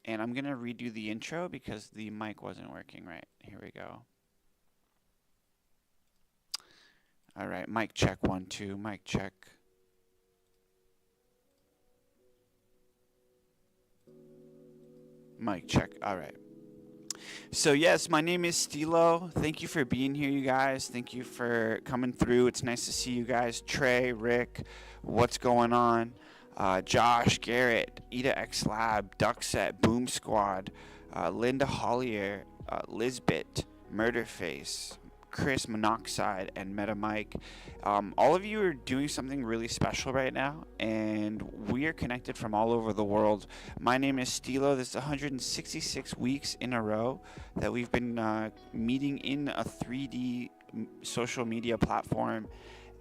And I'm going to redo the intro because the mic wasn't working right. Here we go. All right, mic check 1 2, mic check. Mic check. All right. So yes, my name is Stilo. Thank you for being here, you guys. Thank you for coming through. It's nice to see you guys. Trey, Rick, what's going on? Josh, Garrett, Eda X Lab, Duckset, Boom Squad, Linda Hollier, Lisbeth, Murderface, Chris Monoxide, and Meta Mike. All of you are doing something really special right now, and we are connected from all over the world. My name is Stilo. This is 166 weeks in a row that we've been meeting in a 3D social media platform,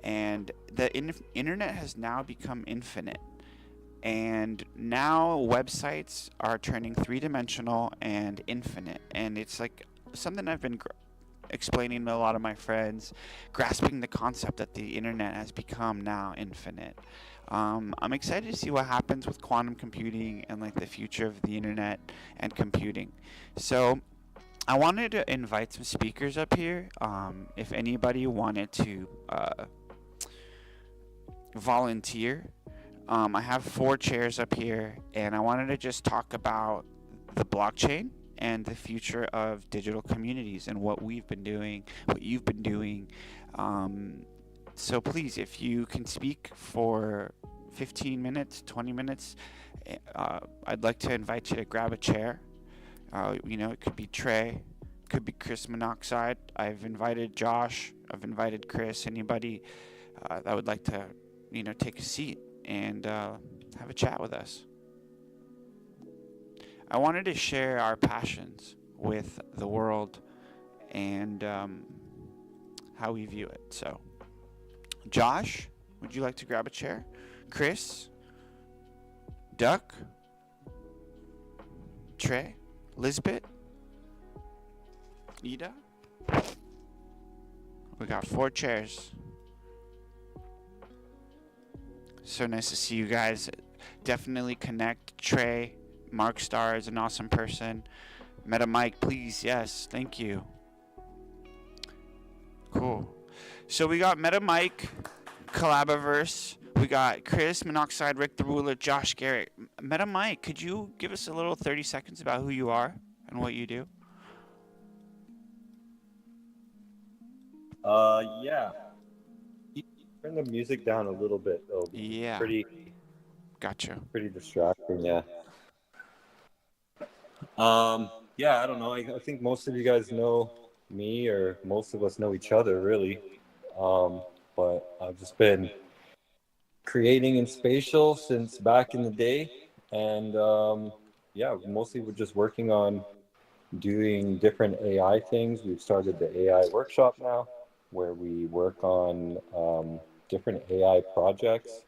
and the internet has now become infinite. And now websites are turning three-dimensional and infinite, and it's like something I've been explaining to a lot of my friends, grasping the concept that the internet has become now infinite. I'm excited to see what happens with quantum computing and like the future of the internet and computing. So I wanted to invite some speakers up here. If anybody wanted to volunteer, I have 4 chairs up here, and I wanted to just talk about the blockchain and the future of digital communities and what we've been doing, what you've been doing. So please, if you can speak for 15 minutes, 20 minutes, I'd like to invite you to grab a chair. It could be Trey, it could be Chris Monoxide. I've invited Josh, I've invited Chris, anybody that would like to, take a seat and have a chat with us. I wanted to share our passions with the world and how we view it. So, Josh, would you like to grab a chair? Chris, Duck, Trey, Lisbeth, Ida. We got 4 chairs. So nice to see you guys. Definitely connect. Trey, Mark Starr is an awesome person. Meta Mike, please. Yes, thank you. Cool. So we got Meta Mike, Collaboverse. We got Chris, Monoxide, Rick the Ruler, Josh Garrett. Meta Mike, could you give us a little 30 seconds about who you are and what you do? Yeah. Turn the music down a little bit, though. Yeah. Gotcha. Pretty distracting, yeah. Yeah, I don't know. I think most of you guys know me, or most of us know each other, really. But I've just been creating in spatial since back in the day, and yeah, mostly we're just working on doing different AI things. We've started the AI workshop now, where we work on different AI projects,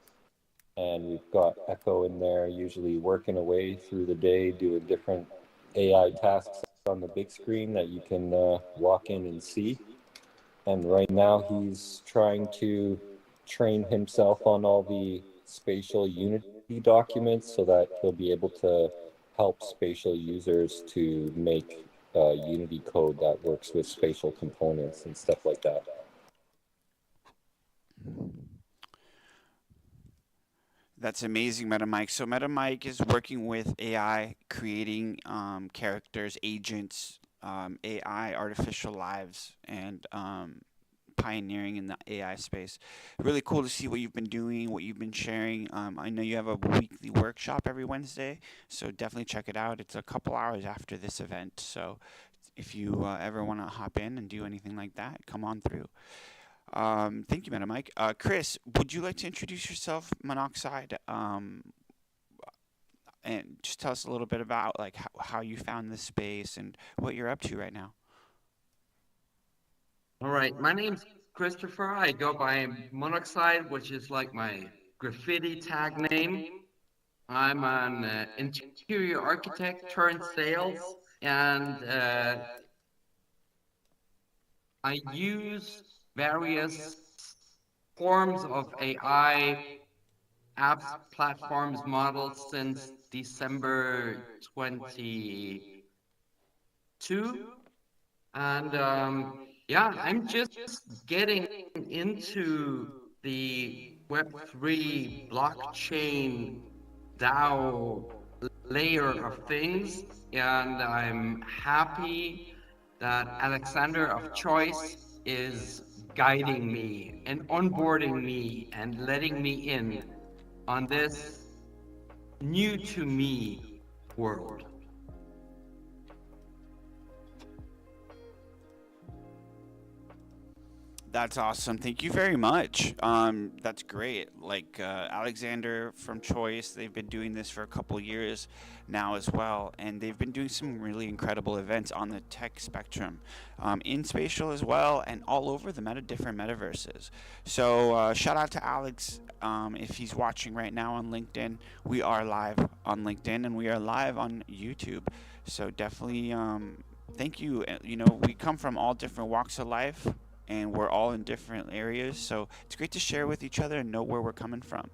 and we've got Echo in there, usually working away through the day, doing different AI tasks on the big screen that you can walk in and see. And right now he's trying to train himself on all the spatial Unity documents so that he'll be able to help spatial users to make Unity code that works with spatial components and stuff like that. That's amazing, MetaMike. So MetaMike is working with AI, creating characters, agents, AI, artificial lives, and pioneering in the AI space. Really cool to see what you've been doing, what you've been sharing. I know you have a weekly workshop every Wednesday, so definitely check it out. It's a couple hours after this event, so if you ever want to hop in and do anything like that, come on through. Thank you, Madam Mike. Chris, would you like to introduce yourself, Monoxide, and just tell us a little bit about like how you found this space and what you're up to right now? All right, my name's Christopher. I go by Monoxide, which is like my graffiti tag name. I'm an interior architect turned sales, and I use various forms of AI apps, platforms, models since December 22. And yeah, I'm just getting into the Web3 blockchain DAO layer of things, and I'm happy that Alexander of Choice is guiding me and onboarding me and letting me in on this new to me world. That's awesome. Thank you very much. That's great. Like Alexander from Choice, they've been doing this for a couple years now as well, and they've been doing some really incredible events on the tech spectrum, in spatial as well, and all over the different metaverses. So shout out to Alex. If he's watching right now on LinkedIn, we are live on LinkedIn and we are live on YouTube. So definitely, thank you. You know, we come from all different walks of life and we're all in different areas. So it's great to share with each other and know where we're coming from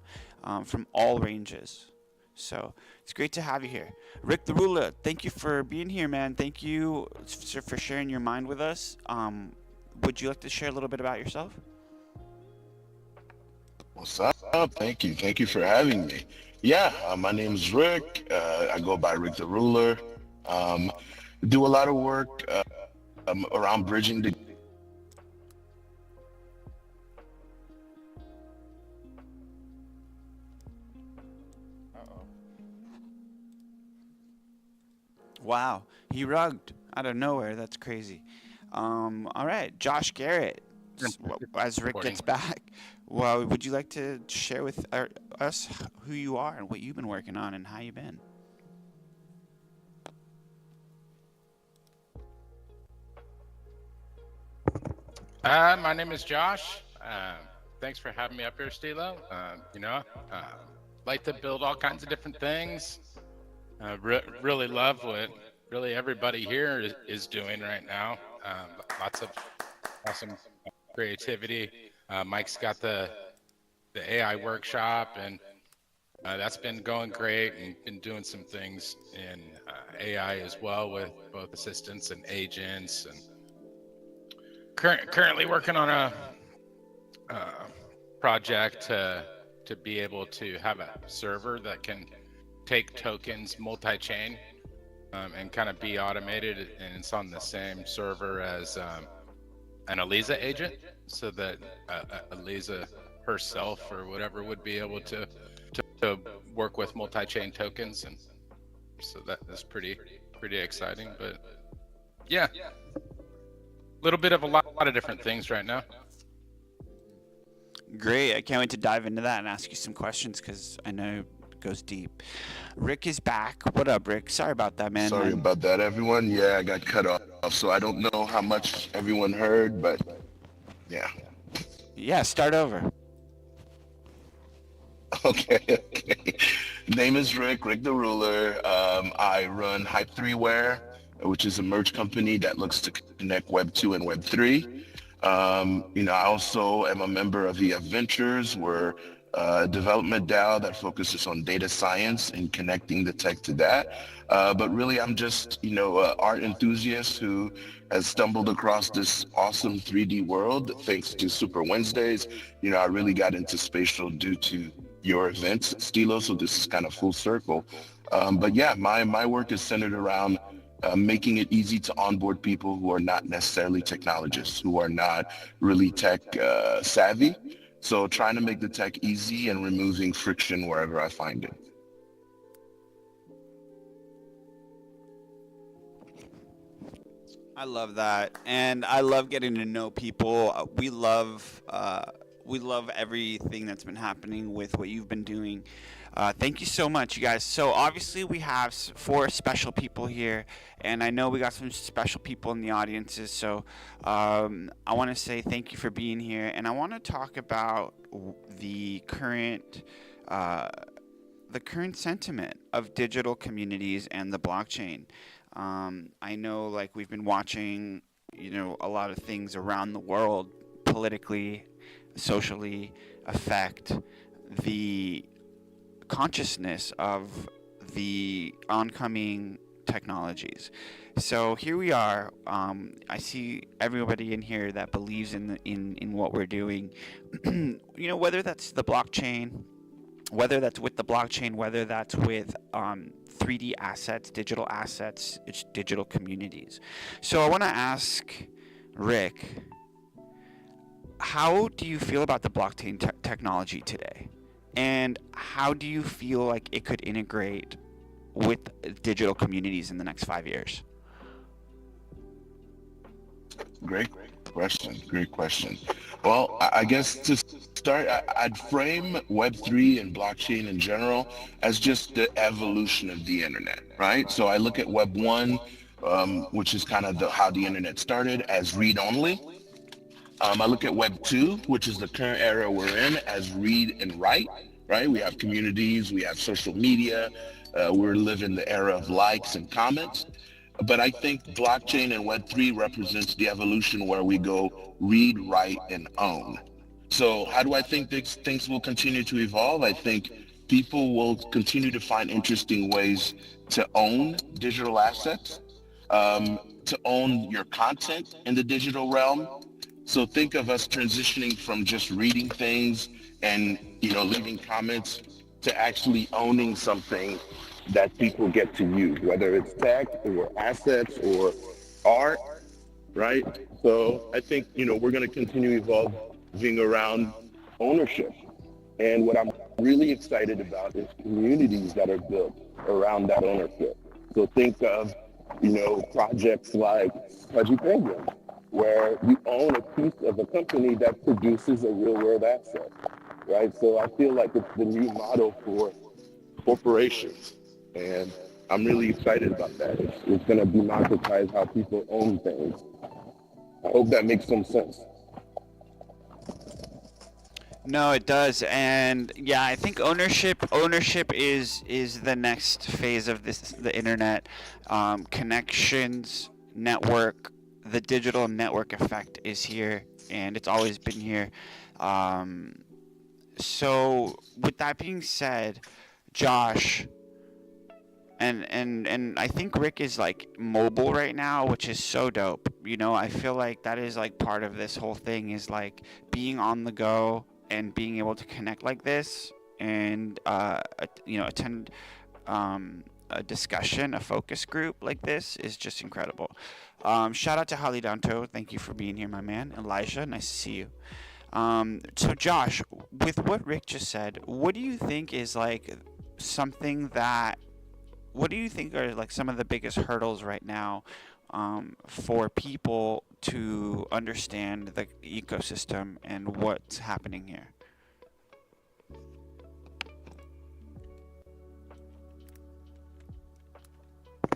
all ranges. So it's great to have you here. Rick the Ruler, thank you for being here, man. Thank you for sharing your mind with us. Would you like to share a little bit about yourself? What's up? Thank you. Thank you for having me. Yeah, my name is Rick. I go by Rick the Ruler. Um, do a lot of work around bridging the Wow, he rugged out of nowhere. That's crazy. All right, Josh Garrett. As Rick gets back, well, would you like to share with us who you are and what you've been working on and how you've been? My name is Josh. Thanks for having me up here, Stilo. Like to build all kinds of different things. Really love what really everybody here is doing right now. Lots of awesome creativity. Mike's got the AI workshop, and that's been going great, and been doing some things in AI as well with both assistants and agents, and currently working on a project to be able to have a server that can take tokens multi-chain and kind of be automated, and it's on the same server as an Eliza agent, so that Eliza herself or whatever would be able to work with multi-chain tokens, and so that's pretty exciting. But yeah, a little bit of a lot of different things right now. Great. I can't wait to dive into that and ask you some questions because I know it goes deep. Rick is back. What up, Rick? Sorry about that, man. Sorry about that, everyone. Yeah, I got cut off, so I don't know how much everyone heard, but yeah. Yeah, start over. Okay. Name is Rick the Ruler. I run Hype 3ware, which is a merge company that looks to connect Web 2 and Web 3. I also am a member of EF Ventures. We're a development DAO that focuses on data science and connecting the tech to that. But really, I'm just, an art enthusiast who has stumbled across this awesome 3D world thanks to Super Wednesdays. I really got into spatial due to your events, Stilo, so this is kind of full circle. But yeah, my work is centered around making it easy to onboard people who are not necessarily technologists, who are not really tech savvy. So trying to make the tech easy and removing friction wherever I find it. I love that, and I love getting to know people. We love everything that's been happening with what you've been doing. Thank you so much, you guys. So obviously we have 4 special people here, and I know we got some special people in the audiences. So I want to say thank you for being here, and I want to talk about the current sentiment of digital communities and the blockchain. I know, like, we've been watching, a lot of things around the world politically, socially affect the consciousness of the oncoming technologies. So here we are. I see everybody in here that believes in what we're doing. Whether that's the blockchain, whether that's with the blockchain, whether that's with 3D assets, it's digital communities. So I want to ask Rick, how do you feel about the blockchain technology today? And how do you feel like it could integrate with digital communities in the next 5 years? Great question. Great question. Well, I guess to start, I'd frame Web3 and blockchain in general as just the evolution of the internet, right? So I look at Web 1, which is kind of how the internet started, as read only. I look at Web 2, which is the current era we're in, as read and write, right? We have communities, we have social media, we're living the era of likes and comments. But I think blockchain and Web3 represents the evolution where we go read, write, and own. So how do I think things will continue to evolve? I think people will continue to find interesting ways to own digital assets, to own your content in the digital realm. So think of us transitioning from just reading things and, leaving comments to actually owning something that people get to use, whether it's tech or assets or art, right? So I think, we're going to continue evolving around ownership. And what I'm really excited about is communities that are built around that ownership. So think of, projects like Pudgy Penguin, where you own a piece of a company that produces a real world asset, right? So I feel like it's the new model for corporations. And I'm really excited about that. It's going to democratize how people own things. I hope that makes some sense. No, it does, and yeah, I think ownership is the next phase of the internet. Connections, network, the digital network effect is here, and it's always been here. So with that being said, Josh, and I think Rick is like mobile right now, which is so dope. I feel like that is like part of this whole thing is like being on the go and being able to connect like this and attend a discussion, a focus group like this is just incredible. Shout out to Holly Danto. Thank you for being here, my man. Elijah, nice to see you. So Josh, with what Rick just said, what do you think is like what do you think are like some of the biggest hurdles right now for people to understand the ecosystem and what's happening here?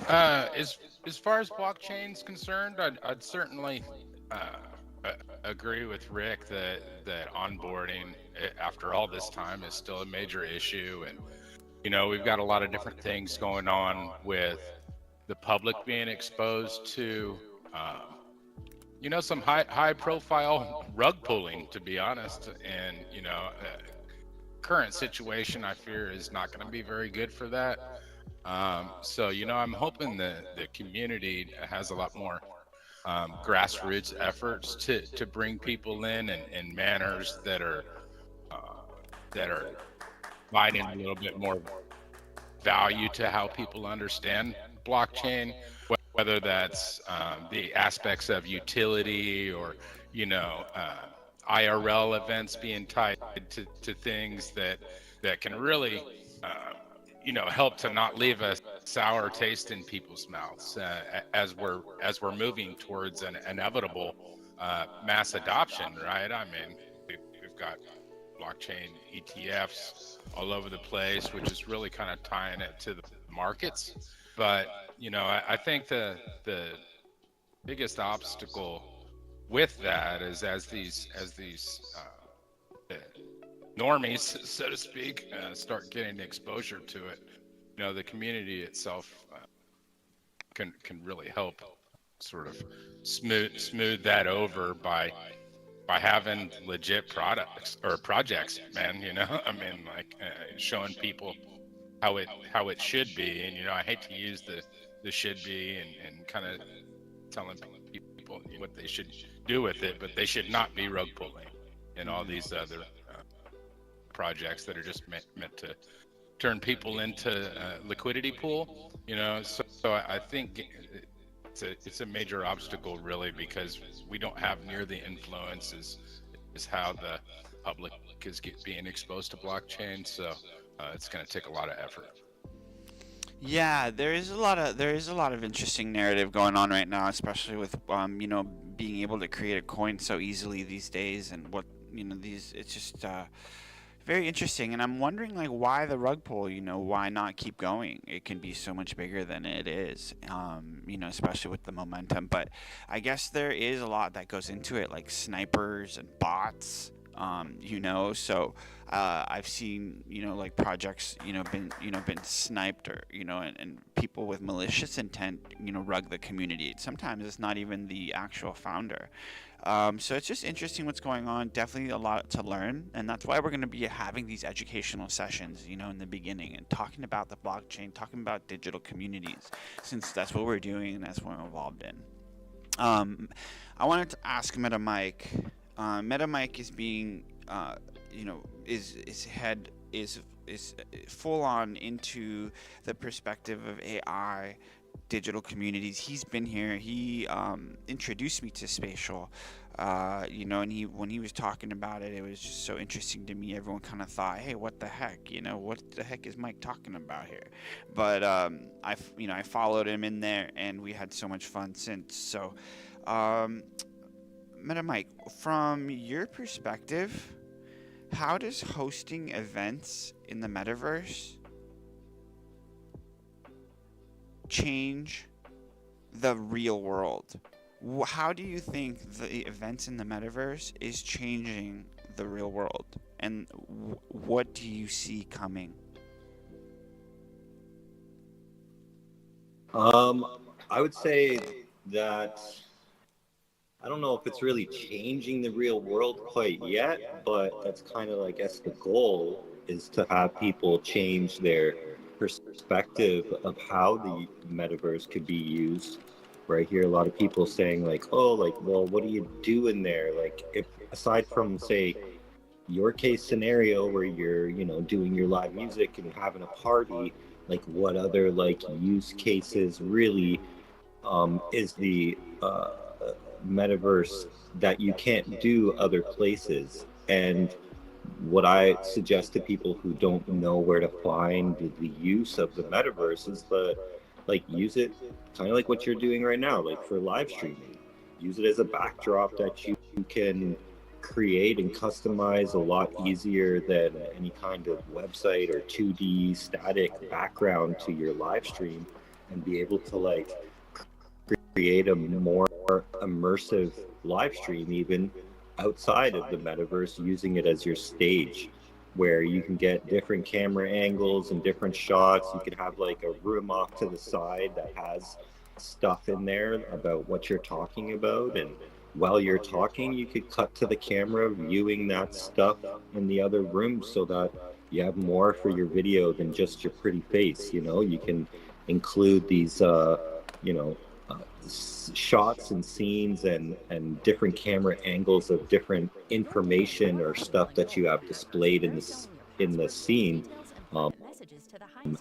As far as blockchain's concerned, I'd certainly agree with Rick that onboarding after all this time is still a major issue, and we've got a lot of different things going on with the public being exposed to some high profile rug pulling, to be honest, and current situation I fear is not going to be very good for that. So I'm hoping that the community has a lot more grassroots efforts to bring people in manners that are providing a little bit more value to how people understand blockchain, whether that's the aspects of utility or IRL events being tied to things that can really help to not leave a sour taste in people's mouths as we're moving towards an inevitable mass adoption, right? I mean, we've got blockchain ETFs all over the place, which is really kind of tying it to the markets. But I think the biggest obstacle with that is as these normies, so to speak, start getting exposure to it, the community itself can really help sort of smooth that over by having legit products or projects, man. I mean, like showing people how it should be. And I hate to use the should be and kind of telling people what they should do with it, but they should not be rug pulling and all these other projects that are just meant to turn people into liquidity pool. So I think it's a major obstacle, really, because we don't have near the influence is how the public is being exposed to blockchain. So it's going to take a lot of effort. Yeah, there is a lot of interesting narrative going on right now, especially with being able to create a coin so easily these days, and what it's just very interesting. And I'm wondering, like, why the rug pull? Why not keep going? It can be so much bigger than it is, especially with the momentum. But I guess there is a lot that goes into it, like snipers and bots. So I've seen like projects been sniped, or and people with malicious intent rug the community. Sometimes it's not even the actual founder. So it's just interesting what's going on. Definitely a lot to learn, and that's why we're going to be having these educational sessions, in the beginning, and talking about the blockchain, talking about digital communities, since that's what we're doing and that's what we're involved in. I wanted to ask MetaMike. MetaMike is being, is full on into the perspective of AI, digital communities. He's been here. He introduced me to Spatial, and when he was talking about it, it was just so interesting to me. Everyone kind of thought, "Hey, what the heck? What the heck is Mike talking about here?" But I followed him in there, and we had so much fun since. So, MetaMike, from your perspective, how does hosting events in the metaverse change the real world? How do you think the events in the metaverse is changing the real world? And what do you see coming? I would say that I don't know if it's really changing the real world quite yet, but that's kind of, I guess, the goal is to have people change their perspective of how the metaverse could be used. Right here, a lot of people saying like, oh, like, well, what do you do in there? Like, if aside from, say, your case scenario where you're, doing your live music and having a party, like, what other like use cases really is the metaverse that you can't do other places? And what I suggest to people who don't know where to find the use of the metaverse is use it kind of like what you're doing right now, like for live streaming. Use it as a backdrop that you can create and customize a lot easier than any kind of website or 2D static background to your live stream, and be able to create a more immersive live stream even outside of the metaverse, using it as your stage, where you can get different camera angles and different shots. You can have like a room off to the side that has stuff in there about what you're talking about, and while you're talking you could cut to the camera viewing that stuff in the other room, so that you have more for your video than just your pretty face. You can include these shots and scenes and different camera angles of different information or stuff that you have displayed in the scene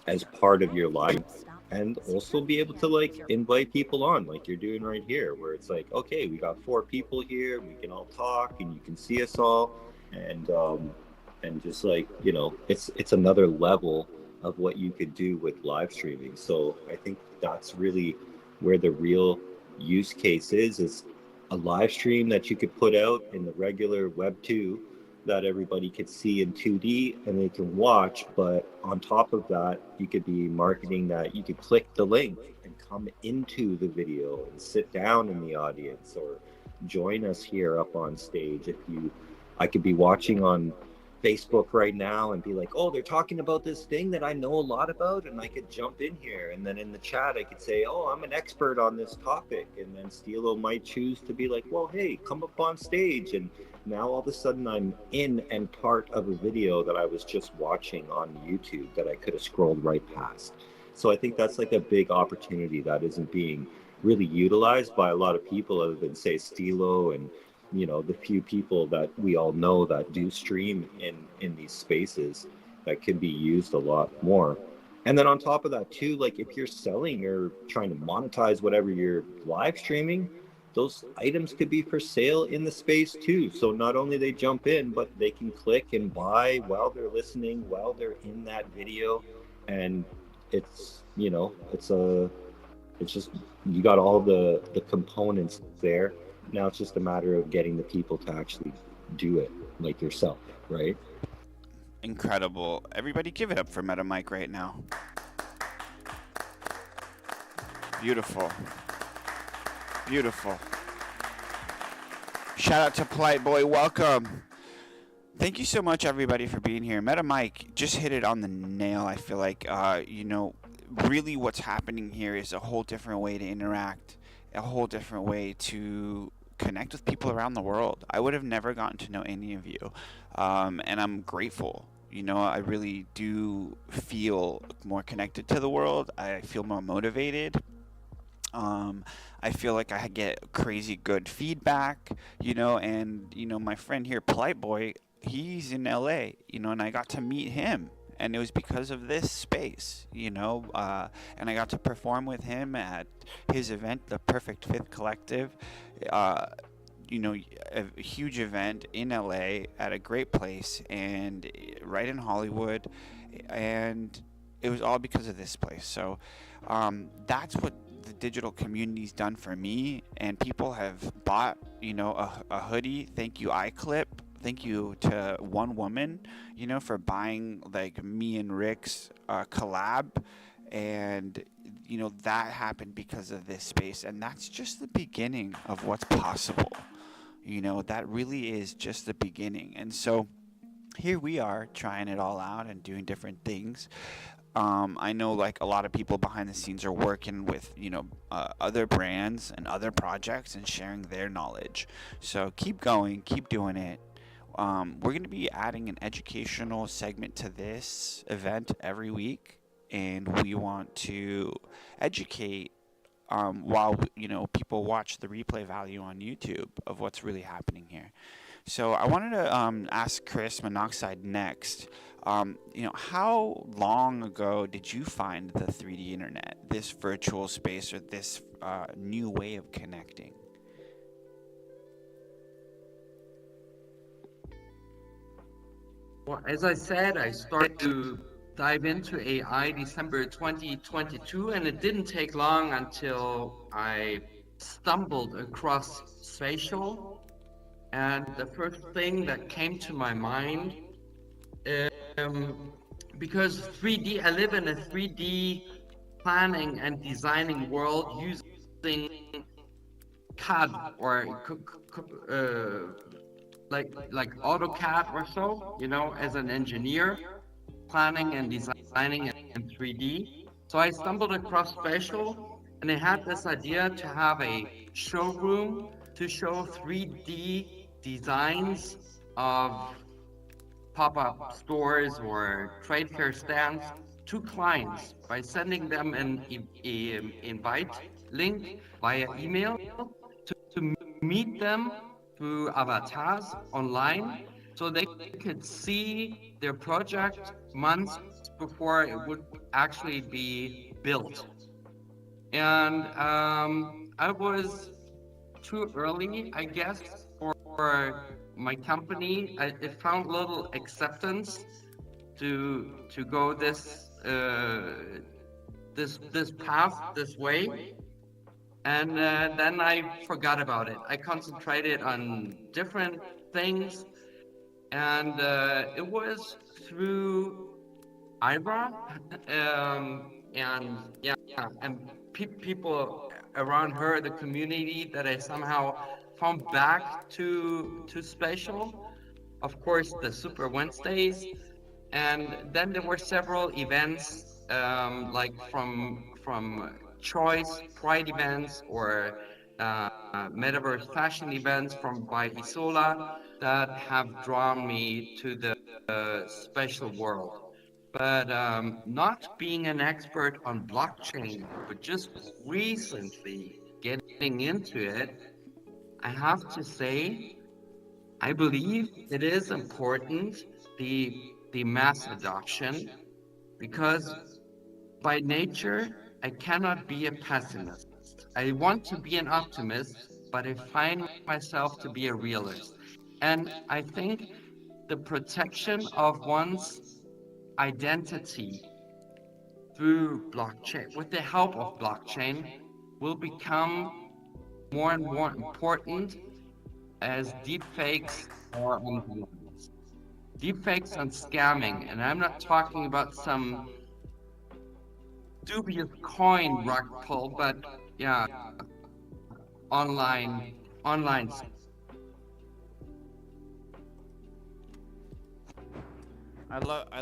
as part of your life. And also be able to invite people on, like you're doing right here, where it's like, okay, we got 4 people here, we can all talk and you can see us all, and just it's another level of what you could do with live streaming. So I think that's really where the real use case is a live stream that you could put out in the regular Web 2 that everybody could see in 2D and they can watch. But on top of that, you could be marketing that you could click the link and come into the video and sit down in the audience, or join us here up on stage. I could be watching on Facebook right now and be like, oh, they're talking about this thing that I know a lot about, and I could jump in here. And then in the chat, I could say, oh, I'm an expert on this topic. And then Stilo might choose to be like, well, hey, come up on stage. And now all of a sudden I'm in and part of a video that I was just watching on YouTube that I could have scrolled right past. So I think that's like a big opportunity that isn't being really utilized by a lot of people other than, say, Stilo and the few people that we all know that do stream in these spaces that can be used a lot more. And then on top of that too, like if you're selling or trying to monetize whatever you're live streaming, those items could be for sale in the space too. So not only they jump in, but they can click and buy while they're listening, while they're in that video. And it's it's just, you got all the components there. Now it's just a matter of getting the people to actually do it, like yourself, right? Incredible. Everybody give it up for MetaMike right now. Beautiful. Beautiful. Shout out to Polite Boy. Welcome. Thank you so much, everybody, for being here. MetaMike just hit it on the nail. I feel like, really what's happening here is a whole different way to interact, a whole different way to connect with people around the world. I would have never gotten to know any of you, and I'm grateful. I really do feel more connected to the world. I feel more motivated. I feel like I get crazy good feedback, and my friend here, Polite Boy, he's in LA, and I got to meet him. And it was because of this space, and I got to perform with him at his event, the Perfect Fifth Collective, a huge event in LA at a great place and right in Hollywood, and it was all because of this place. So that's what the digital community's done for me, and people have bought, a hoodie. Thank you, iClip. Thank you to one woman, for buying like me and Rick's collab, and that happened because of this space, and that's just the beginning of what's possible. That really is just the beginning, and so here we are trying it all out and doing different things. I know like a lot of people behind the scenes are working with other brands and other projects and sharing their knowledge. So keep going, keep doing it. We're going to be adding an educational segment to this event every week, and we want to educate while people watch the replay value on YouTube of what's really happening here. So I wanted to ask Chris Monoxide next. How long ago did you find the 3D internet, this virtual space, or this new way of connecting? Well, as I said, I started to dive into AI December 2022, and it didn't take long until I stumbled across spatial. And the first thing that came to my mind, because 3D, I live in a 3D planning and designing world using CAD or like AutoCAD or so, as an engineer, planning and designing in 3D. So I stumbled across spatial, and I had this idea to have a showroom to show 3D designs of pop-up stores or trade fair stands to clients by sending them an invite link via email to meet them through avatars online, so they could see their project months before it would actually be built. And I was too early, I guess, for my company. It found little acceptance to go this path, this way. And then I forgot about it. I concentrated on different things, and it was through Ira, and people around her, the community, that I somehow found back to spatial. of course, the Super Wednesdays, and then there were several events, like from choice pride events or metaverse fashion events from by Isola that have drawn me to the special world. But not being an expert on blockchain, but just recently getting into it, I have to say, I believe it is important the the mass adoption because by nature I cannot be a pessimist. I want to be an optimist, but I find myself to be a realist. And I think the protection of one's identity through blockchain, with the help of blockchain, will become more and more important as deepfakes are on the rise. Deepfakes and scamming, and I'm not talking about some dubious coin rug pull, but yeah, online. I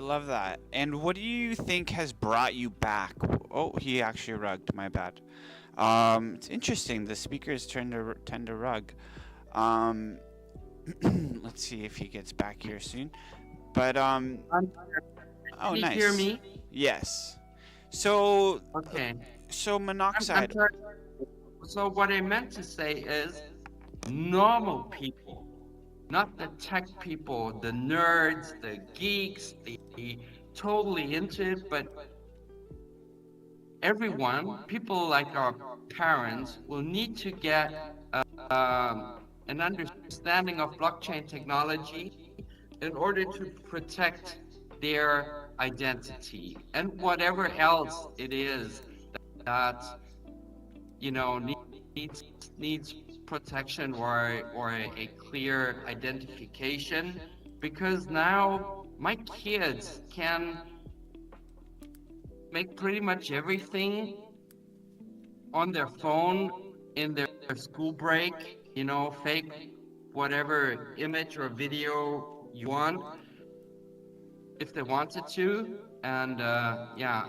love that. And what do you think has brought you back? Oh, he actually rugged. My bad. It's interesting. The speakers tend to rug. Um, let's see if he gets back here soon. But Can oh, you hear nice. me? Yes. So Okay. so I'm monoxide. sorry. So what I meant to say is normal people, not the tech people, the nerds, the geeks, the totally into it, but everyone, people like our parents, will need to get an understanding of blockchain technology in order to protect their identity and whatever else it is that needs needs protection or a clear identification, because now my kids can make pretty much everything on their phone in their school break, fake whatever image or video you want if they wanted to. And yeah,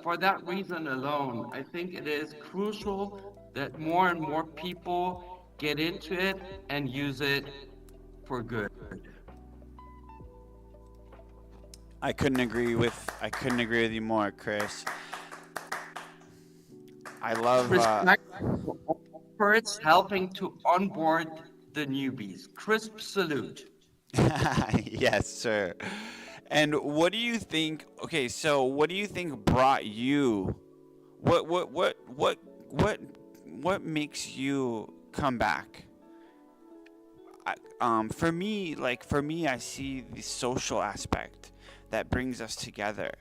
for that reason alone, I think it is crucial that more and more people get into it and use it for good. I couldn't agree with you more, Chris. I love Respect for experts helping to onboard the newbies. Crisp salute. yes, sir. And what do you think? Okay, so what do you think brought you? What what makes you come back? For me, I see the social aspect that brings us together.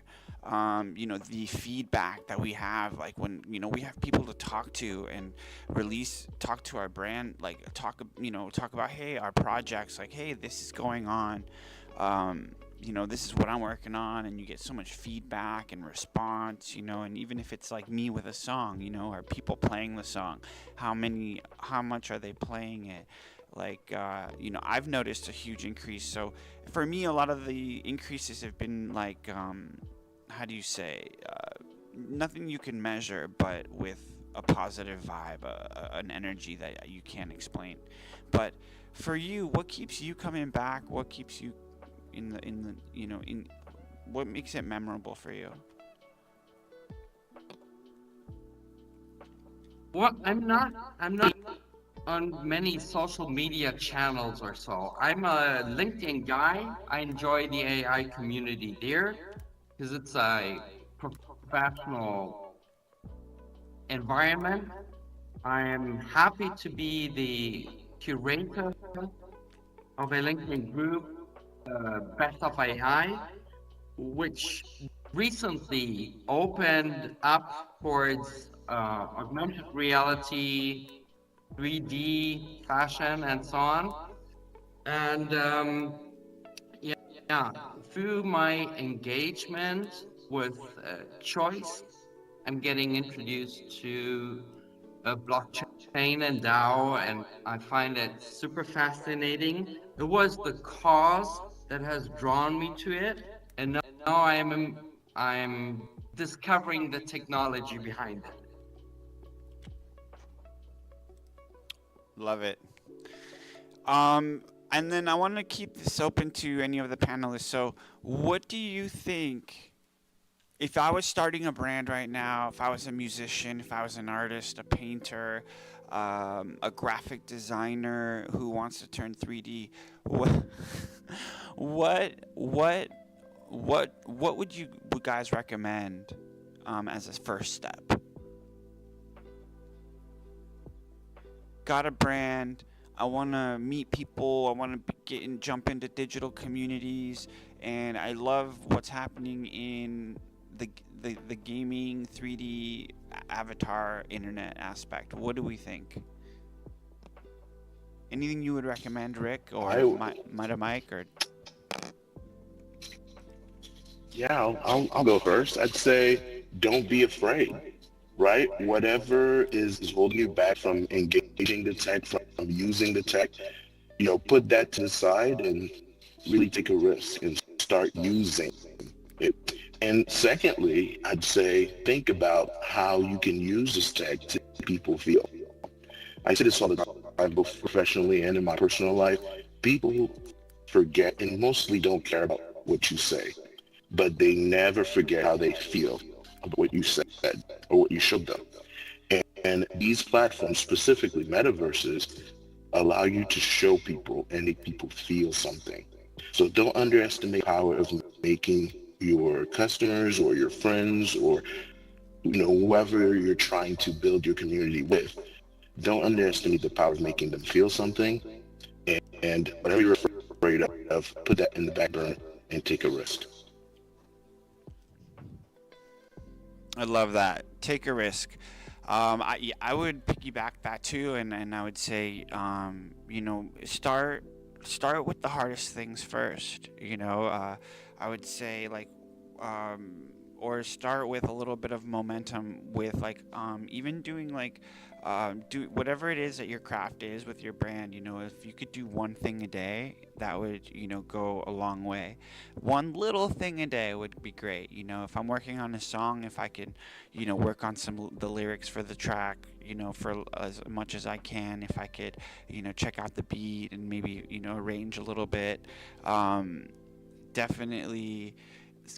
The feedback that we have, like when we have people to talk to and talk to our brand, like talk about, hey, our projects, like, hey, this is going on. This is what I'm working on, and you get so much feedback and response, and even if it's like me with a song, are people playing the song? How much are they playing it? Like, I've noticed a huge increase. So for me, a lot of the increases have been like, how do you say, nothing you can measure, but with a positive vibe, an energy that you can't explain. But for you, what keeps you coming back? What keeps you in what makes it memorable for you? Well, I'm not on many social media channels or so. I'm a LinkedIn guy. I enjoy the AI community there because it's a professional environment. I'm happy to be the curator of a LinkedIn group, Best of AI, which recently opened up towards augmented reality, 3D fashion, and so on. And yeah, through my engagement with choice, I'm getting introduced to blockchain Pain and Tao, and I find it super fascinating. It was the cause that has drawn me to it, and now I'm discovering the technology behind it. Love it. Um, and then I want to keep this open to any of the panelists. So, what do you think? If I was starting a brand right now, if I was a musician, if I was an artist, a painter, a graphic designer who wants to turn 3D, what, what, what, what would guys recommend as a first step? Got a brand. I want to meet people. I want to jump into digital communities, and I love what's happening in the gaming 3D avatar internet aspect. What do we think? Anything you would recommend, Rick, or Mike, or? Yeah, I'll go first. I'd say don't be afraid, right? Whatever is holding you back from engaging the tech, from using the tech, put that to the side and really take a risk and start using it. And secondly, I'd say think about how you can use this tech to make people feel. I say this all the time, both professionally and in my personal life. People forget and mostly don't care about what you say, but they never forget how they feel about what you said or what you showed them. And these platforms, specifically metaverses, allow you to show people and make people feel something. So don't underestimate the power of making your customers or your friends or whoever you're trying to build your community with. Don't underestimate the power of making them feel something. And whatever you're afraid of, put that in the back burner and take a risk. I love that. Take a risk. I would piggyback that too, and I would say, start with the hardest things first. I would say or start with a little bit of momentum with even doing do whatever it is that your craft is with your brand. If you could do one thing a day, that would go a long way. One little thing a day would be great. If I'm working on a song, if I could work on the lyrics for the track, for as much as I can. If I could check out the beat and maybe arrange a little bit. Definitely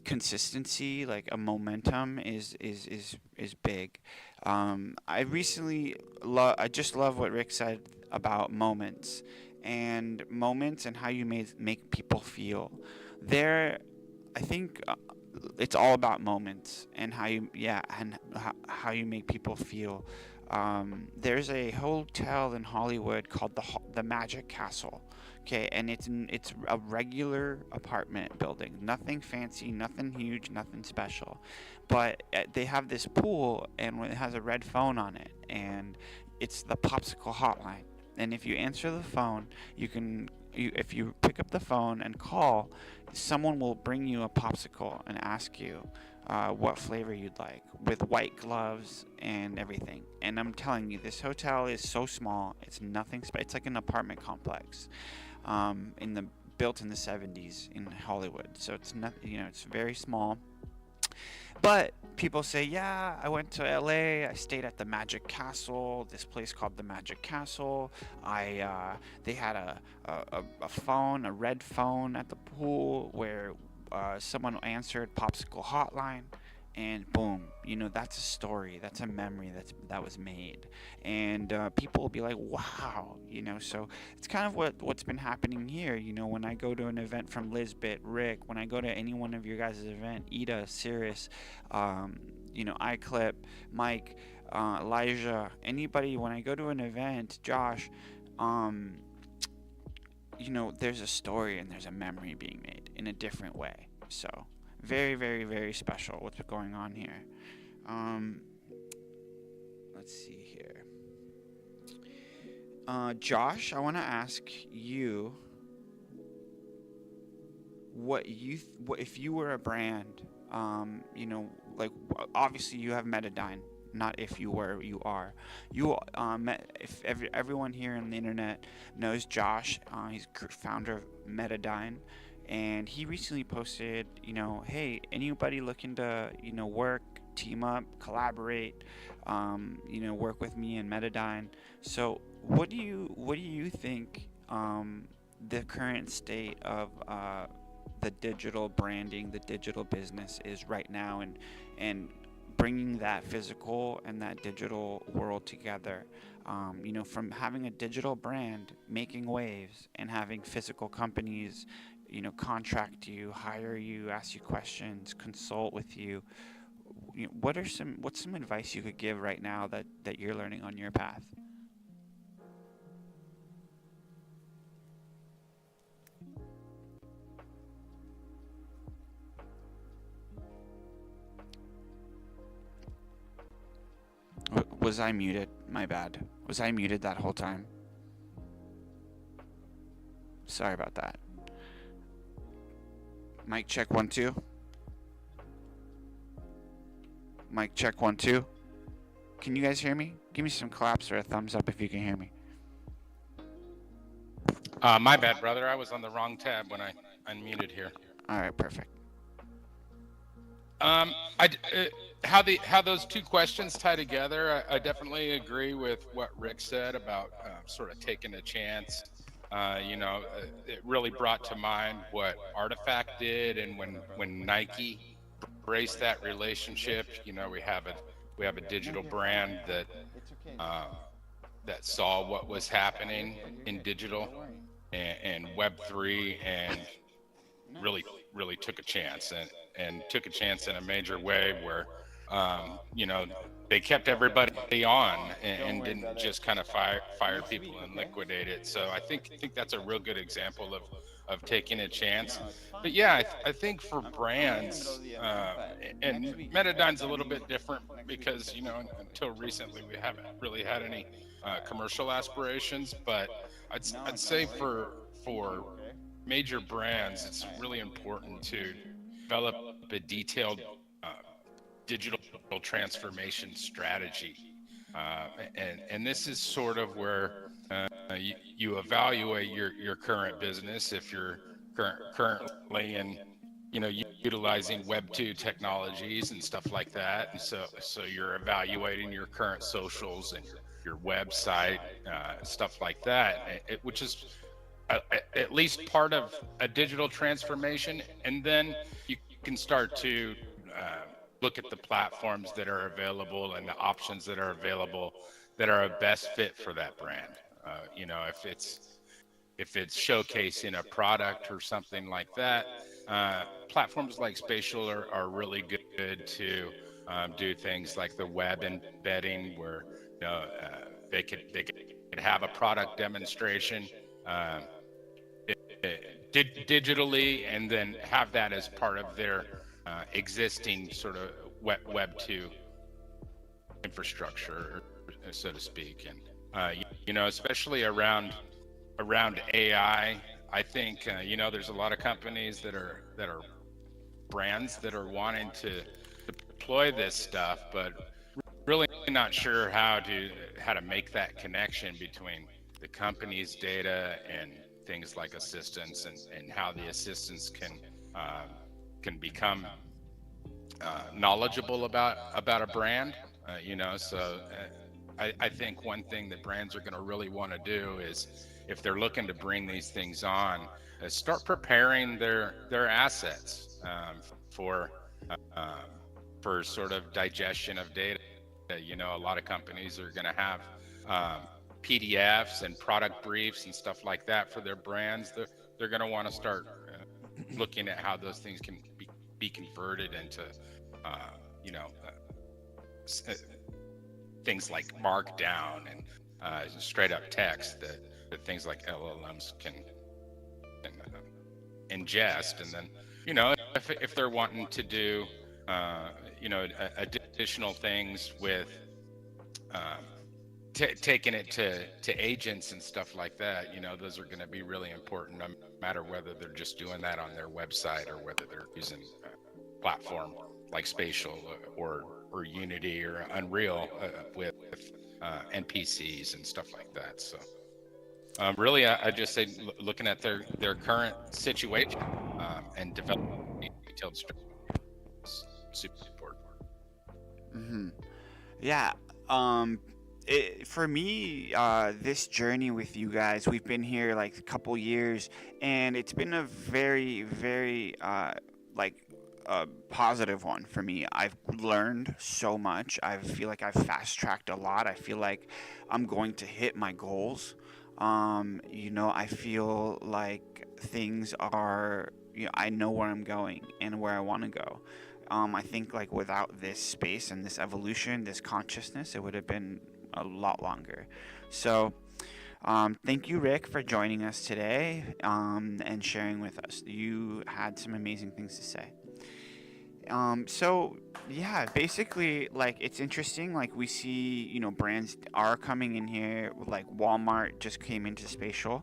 consistency, like a momentum, is big. I recently I just love what Rick said about moments and how you make people feel. I think it's all about moments and how you make people feel. There's a hotel in Hollywood called the Magic Castle. Okay, and it's a regular apartment building, nothing fancy, nothing huge, nothing special, but they have this pool and it has a red phone on it, and it's the popsicle hotline. And if you answer the phone, if you pick up the phone and call, someone will bring you a popsicle and ask you what flavor you'd like, with white gloves and everything. And I'm telling you, this hotel is so small. It's nothing. It's like an apartment complex, built in the 70s in Hollywood. So it's not, it's very small. But people say, yeah, I went to LA, I stayed at the Magic Castle, this place called the Magic Castle. They had a phone, a red phone at the pool where someone answered popsicle hotline, and boom, that's a story, that's a memory that was made, and people will be like, wow, so it's kind of what's been happening here. When I go to an event from Lisbeth, Rick, when I go to any one of your guys' event, Ida, Cirrus, iClip, Mike, Elijah, anybody, when I go to an event, Josh, there's a story and there's a memory being made in a different way. So very, very, very special what's going on here. Let's see here. Josh, I want to ask you what if you were a brand, obviously you have Metadyne not if you were, you are. If everyone here on the internet knows Josh, he's founder of Metadyne, and he recently posted, hey, anybody looking to, work, team up, collaborate, work with me and Metadyne. So, what do you think the current state of the digital branding, the digital business is right now, and bringing that physical and that digital world together? From having a digital brand making waves and having physical companies, contract you, hire you, ask you questions, consult with you. What's some advice you could give right now that you're learning on your path? Was I muted? My bad. Was I muted that whole time? Sorry about that. Mic check 1 2. Mic check 1 2. Can you guys hear me? Give me some claps or a thumbs up if you can hear me. My bad, brother. I was on the wrong tab when I unmuted here. All right, perfect. How those two questions tie together, I definitely agree with what Rick said about sort of taking a chance. It really brought to mind what Artifact did, and when Nike embraced that relationship, we have a digital brand that saw what was happening in digital and Web3, and really took a chance and took a chance in a major way where they kept everybody on and didn't just kind of fire people and liquidate it. So I think that's a real good example of taking a chance. But yeah, I think for brands, and Metadyne's a little bit different because until recently we haven't really had any commercial aspirations. But I'd say for major brands, it's really important to develop a detailed digital transformation strategy, and this is sort of where you evaluate your current business if you're currently in utilizing Web2 technologies and stuff like that, and so you're evaluating your current socials and your website, stuff like that, which is at least part of a digital transformation. And then you can start to look at the platforms that are available and the options that are available that are a best fit for that brand. If it's showcasing a product or something like that, platforms like Spatial are really good to do things like the web embedding, where they could have a product demonstration digitally, and then have that as part of their existing sort of web 2 infrastructure, so to speak. And especially around AI, I think there's a lot of companies that are brands that are wanting to deploy this stuff, but really not sure how to make that connection between the company's data and things like assistants, and how the assistants can become knowledgeable about a brand. I think one thing that brands are going to really want to do is, if they're looking to bring these things on, is start preparing their assets for sort of digestion of data. A lot of companies are going to have PDFs and product briefs and stuff like that for their brands. They're going to want to start looking at how those things can be converted into things like Markdown and straight up text that things like LLMs can ingest. And then if they're wanting to do additional things with taking it to agents and stuff like that, those are going to be really important, no matter whether they're just doing that on their website or whether they're using a platform like Spatial or or Unity or Unreal with NPCs and stuff like that. So really, I just say looking at their current situation and developing detailed strategy is super important. Mm-hmm. Yeah. For me, this journey with you guys, we've been here like a couple years, and it's been a very, very like positive one for me. I've learned so much. I feel like I've fast tracked a lot. I feel like I'm going to hit my goals. I feel like things are, I know where I'm going and where I want to go. I think like without this space and this evolution, this consciousness, it would have been a lot longer. So, thank you, Rick, for joining us today and sharing with us. You had some amazing things to say. So yeah, basically, like it's interesting. Like we see, brands are coming in here. Like Walmart just came into Spatial,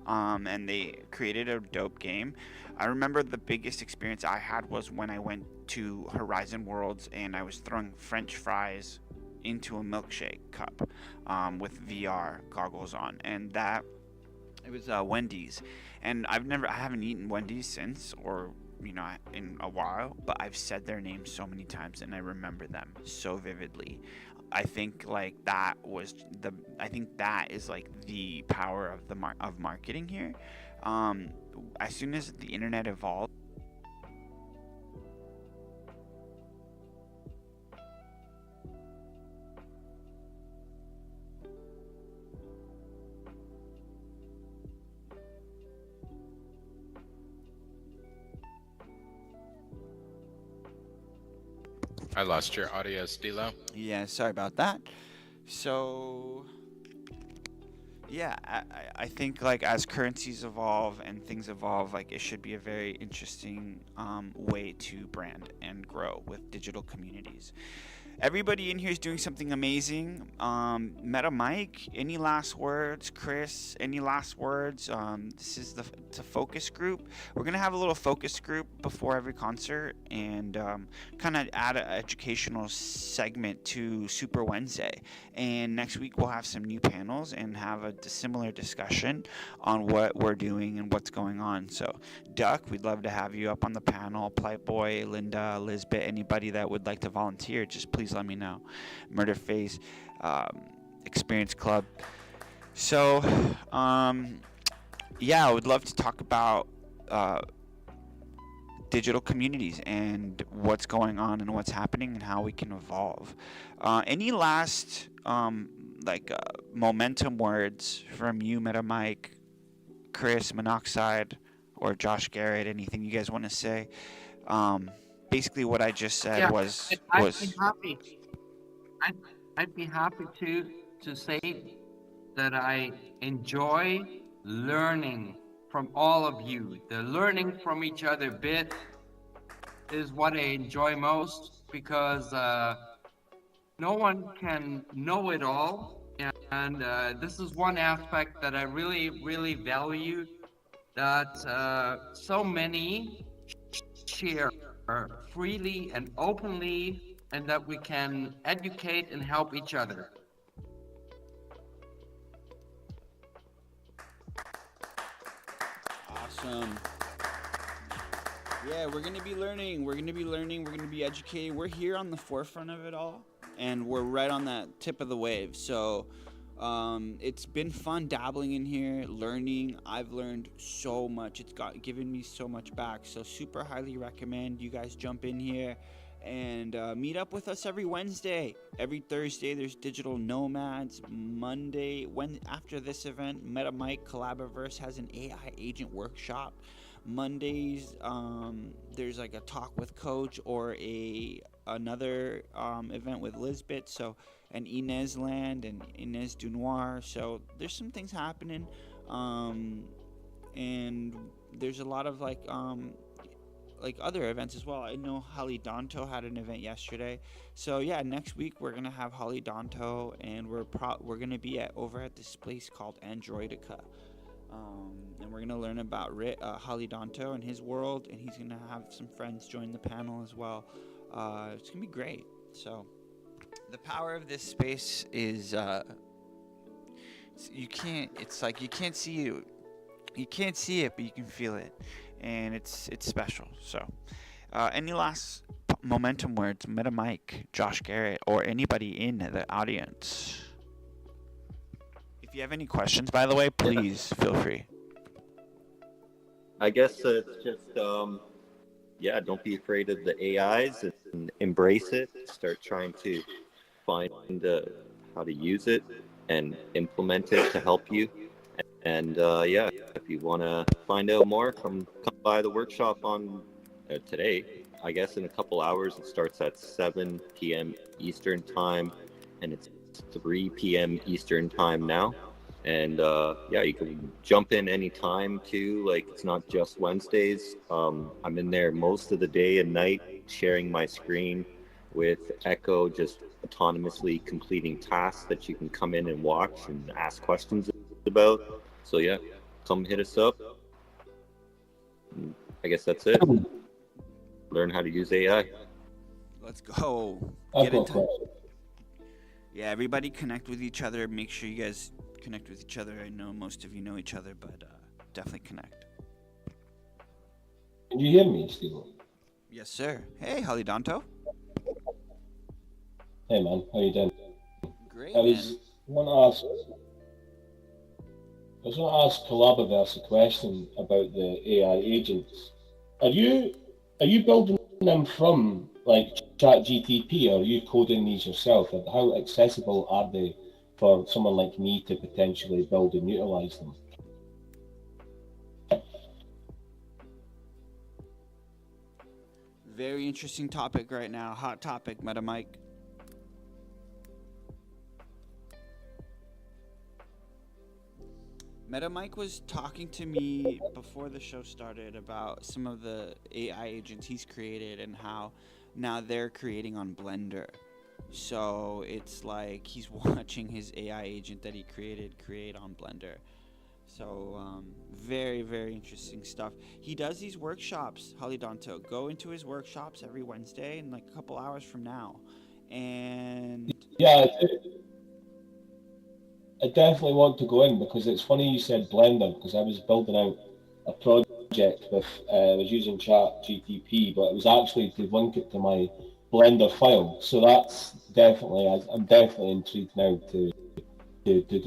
and they created a dope game. I remember the biggest experience I had was when I went to Horizon Worlds and I was throwing French fries into a milkshake cup with VR goggles on, and that it was Wendy's, and I haven't eaten Wendy's since, or in a while, but I've said their name so many times and I remember them so vividly. I think like I think that is like the power of of marketing here. As soon as the internet evolved. I lost your audio, Stilo. Yeah, sorry about that. So yeah, I think like as currencies evolve and things evolve, like it should be a very interesting way to brand and grow with digital communities. Everybody in here is doing something amazing. Meta Mike, any last words? Chris, any last words? This is it's a focus group. We're gonna have a little focus group before every concert and kind of add an educational segment to Super Wednesday. And next week we'll have some new panels and have a similar discussion on what we're doing and what's going on. So Duck, we'd love to have you up on the panel. Plightboy, Linda, Lisbeth, anybody that would like to volunteer, just please let me know. Murderface, Experience Club. So, yeah, I would love to talk about digital communities and what's going on and what's happening and how we can evolve. Any last momentum words from you, Meta Mike, Chris, Monoxide, or Josh Garrett? Anything you guys want to say? Basically, what I just said I'd be happy. I'd be happy to say that I enjoy learning from all of you. The learning from each other bit is what I enjoy most, because no one can know it all, and this is one aspect that I really, really value, that so many share freely and openly, and that we can educate and help each other. Awesome. Yeah, we're going to be learning. We're going to be educating. We're here on the forefront of it all, and we're right on that tip of the wave. So it's been fun dabbling in here, learning. I've learned so much. It's given me so much back. So super highly recommend you guys jump in here and meet up with us every Wednesday. Every Thursday there's Digital Nomads. Monday, after this event, Meta Mike Collaboverse has an AI agent workshop. Mondays there's like a talk with Coach or another event with Lisbeth, so, and Inez Land and Inez Dunoir. So there's some things happening, and there's a lot of like other events as well. I know Holly Danto had an event yesterday. So yeah, next week we're gonna have Holly Danto, and we're gonna be over at this place called Androidica. And we're going to learn about Holly Danto and his world, and he's going to have some friends join the panel as well. It's going to be great. So the power of this space is you can't. It's like you can't see it. You can't see it, but you can feel it, and it's special. So, any last momentum words, Meta Mike, Josh Garrett, or anybody in the audience? If you have any questions, by the way, please feel free. I guess it's just, don't be afraid of the AIs and embrace it. Start trying to find how to use it and implement it to help you. And if you want to find out more, come by the workshop on today. I guess in a couple hours. It starts at 7 p.m. Eastern time, and it's 3 p.m. Eastern time now. And you can jump in anytime too. Like, it's not just Wednesdays. I'm in there most of the day and night, sharing my screen with Echo, just autonomously completing tasks that you can come in and watch and ask questions about. So yeah, come hit us up. I guess that's it. Learn how to use AI. Let's go. I've got a question. Yeah, everybody connect with each other. Make sure you guys connect with each other. I know most of you know each other, but definitely connect. Can you hear me, Stilo? Yes, sir. Hey, Halidanto. Hey, man. How you doing? Great, I was want to ask Collaboverse a question about the AI agents. Are you building them from like ChatGTP, or are you coding these yourself? And how accessible are they for someone like me to potentially build and utilize them? Very interesting topic right now. Hot topic, Meta Mike. Meta Mike was talking to me before the show started about some of the AI agents he's created and how now they're creating on Blender. So it's like he's watching his AI agent that he create on Blender. So very, very interesting stuff. He does these workshops, Halidanto. Go into his workshops every Wednesday in like a couple hours from now. And yeah, I definitely want to go in, because it's funny you said Blender, because I was building out a project with, I was using ChatGTP, but it was actually to link it to my Blender file. So that's definitely, I'm definitely intrigued now to do a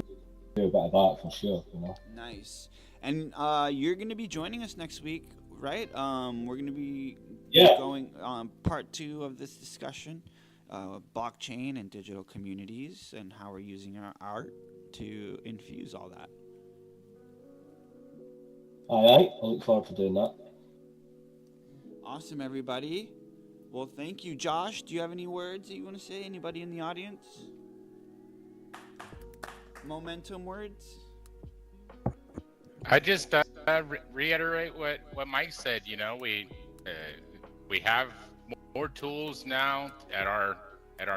bit of that for sure, you know. Nice. And you're going to be joining us next week, right? We're going to be going part 2 of this discussion, blockchain and digital communities, and how we're using our art to infuse all that. All right, I look forward to doing that. Awesome, everybody. Well, thank you. Josh, do you have any words that you want to say? Anybody in the audience? Momentum words? I just reiterate what Mike said. You know, we have more tools now at our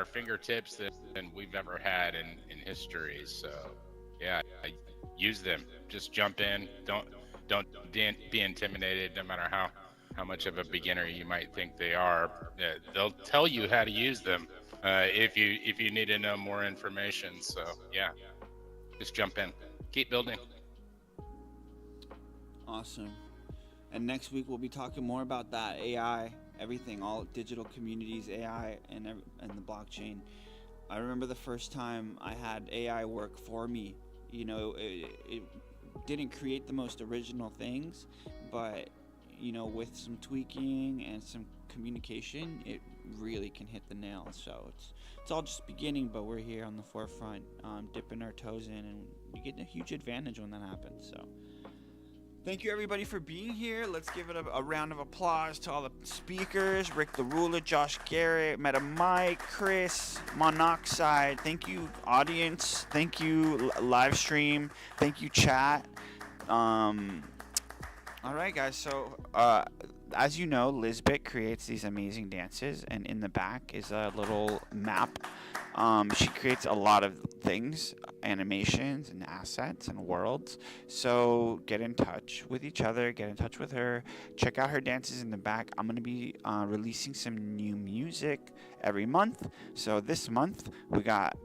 fingertips than we've ever had in history. So yeah, use them. Just jump in. Don't be intimidated, no matter how much of a beginner you might think they are. They'll tell you how to use them if you need to know more information. So yeah, just jump in. Keep building. Awesome. And next week we'll be talking more about that AI, everything, all digital communities, AI, and the blockchain. I remember the first time I had AI work for me. You know, it didn't create the most original things, but you know, with some tweaking and some communication, it really can hit the nail. So it's all just beginning, but we're here on the forefront, dipping our toes in, and we get a huge advantage when that happens. So thank you, everybody, for being here. Let's give it a round of applause to all the speakers: Rick the Ruler, Josh Garrett, Meta Mike, Chris, Monoxide. Thank you, audience. Thank you, live stream. Thank you, chat. All right, guys. So as you know, Lisbeth creates these amazing dances, and in the back is a little map. She creates a lot of things, animations and assets and worlds. So get in touch with each other, get in touch with her, check out her dances in the back. I'm going to be releasing some new music every month. So this month we got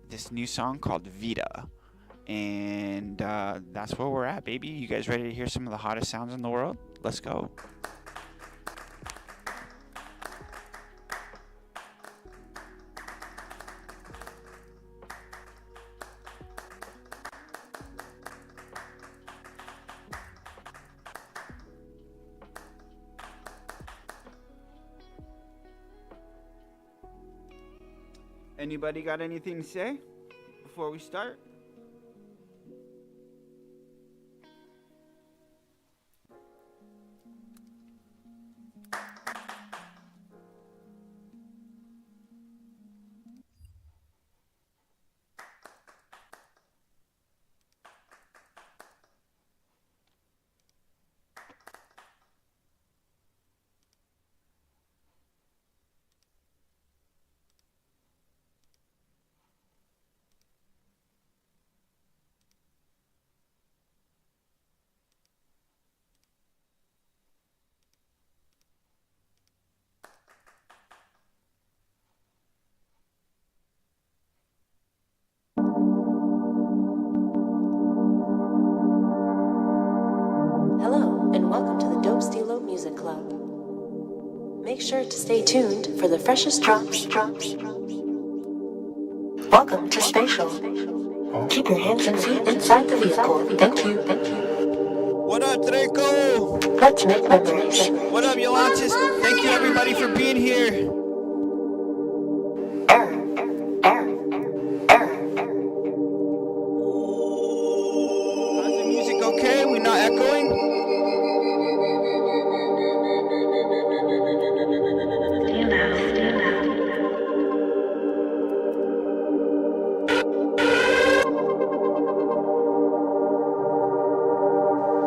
this new song called Vita. And that's where we're at, baby. You guys ready to hear some of the hottest sounds in the world? Let's go. Anybody got anything to say before we start? Hello, and welcome to the Dope Stilo Music Club. Make sure to stay tuned for the freshest drops. Welcome to Spatial. Keep your hands and feet inside the vehicle. Thank you. What up, Draco? Let's make memories. What up, Yolantis? Thank you, everybody, for being here. Error. How's the music okay? We not echoing?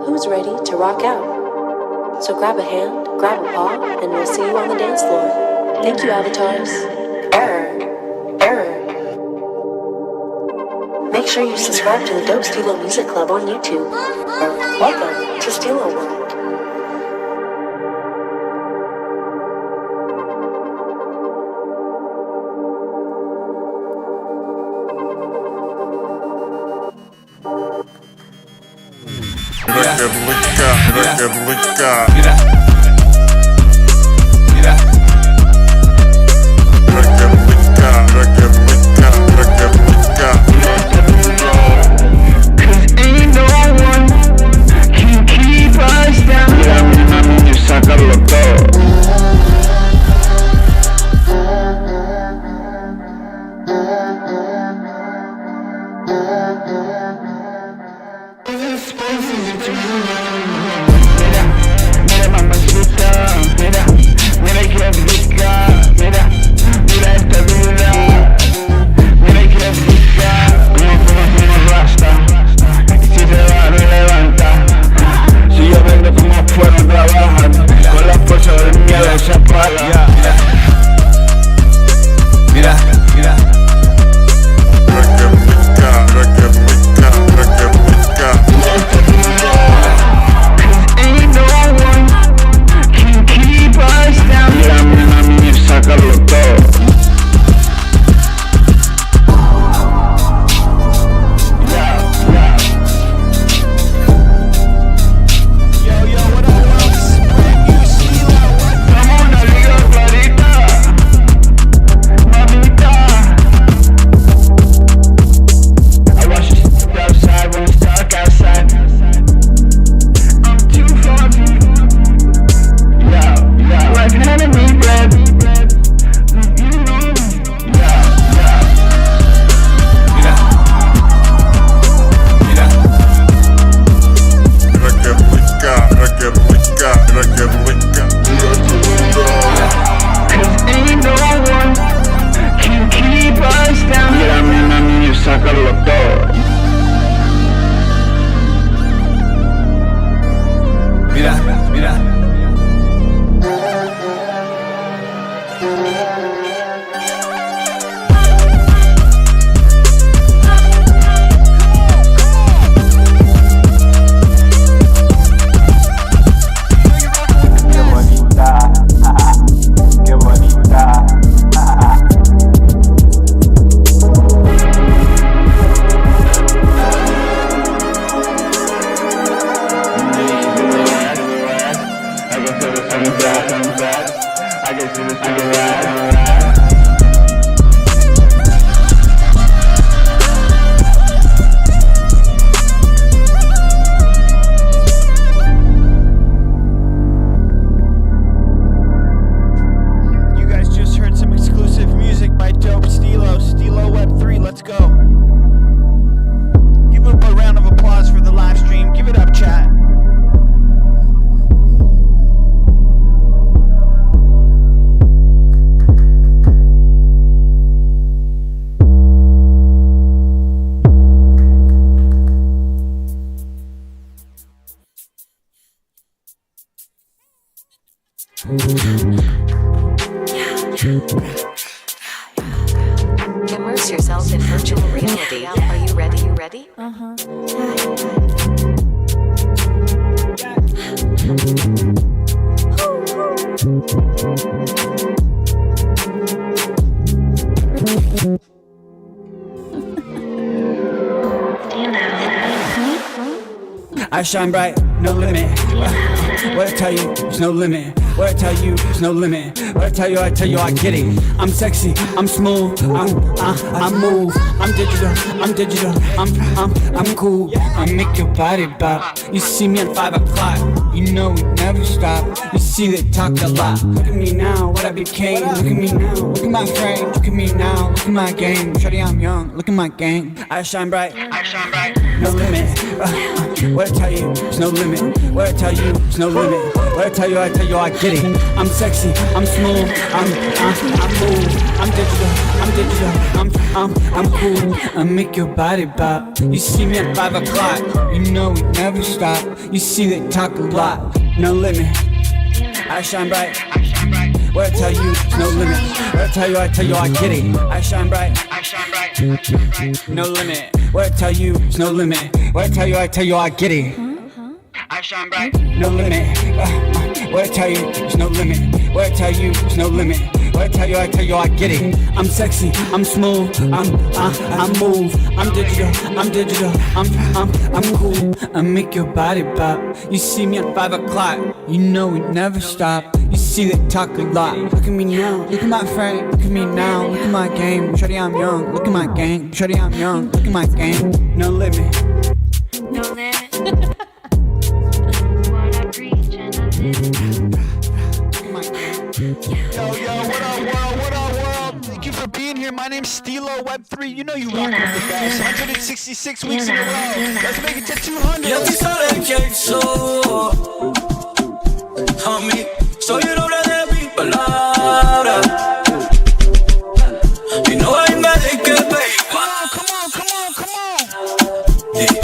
Who's ready to rock out? So grab a hand, grab a paw, and we'll see you on the dance floor. Thank you, avatars. Error. Make sure you subscribe to the Dope Stilo Music Club on YouTube. Welcome to Stilo World. Mira mamacita Immerse yourself in virtual reality. Are you ready? You ready? I shine bright, no limit. What I tell you, there's no limit. What I tell you, there's no limit. What I tell you, I get it. I'm sexy, I'm smooth, I move. I'm digital, I'm cool. I make your body bop. You see me at 5 o'clock, you know we never stop. You see they talk a lot. Look at me now, what I became. Look at me now, look at my frame. Look at me now, look at my game. Shawty, I'm young, look at my game. I shine bright, no limit. What I tell you, there's no limit. What I tell you, there's no limit. What I tell you, I get it. I'm sexy, I'm smooth, I'm move. I'm digital, I'm cool. I make your body bop. You see me at 5 o'clock, you know we never stop. You see they talk a lot, no limit. I shine bright. What I tell you, there's no limit. What I tell you, I get it. I shine bright. No limit. What I tell you, there's no limit. What I tell you, I get it. I shine bright. No limit. What I tell you, there's no limit. What I tell you, there's no limit. What I tell you, I get it. I'm sexy, I'm smooth, I move. I'm digital, I'm cool. I make your body bop. You see me at 5 o'clock, you know we never stop. You see they talk a lot. Look at me now, look at my frame. Look at me now, look at my game. Shawty, I'm young, look at my game. Shawty, I'm young, look at my game. No limit. No limit. What I preach and I live. Yo, what up, world? Thank you for being here. My name's Stilo, Web3. You know you rock with the best. 166 weeks in a row. Let's make it to 200. Ya tú sabes quién soy, homie. Soy un hombre de mis palabras y no hay nadie que me iguale. Come on.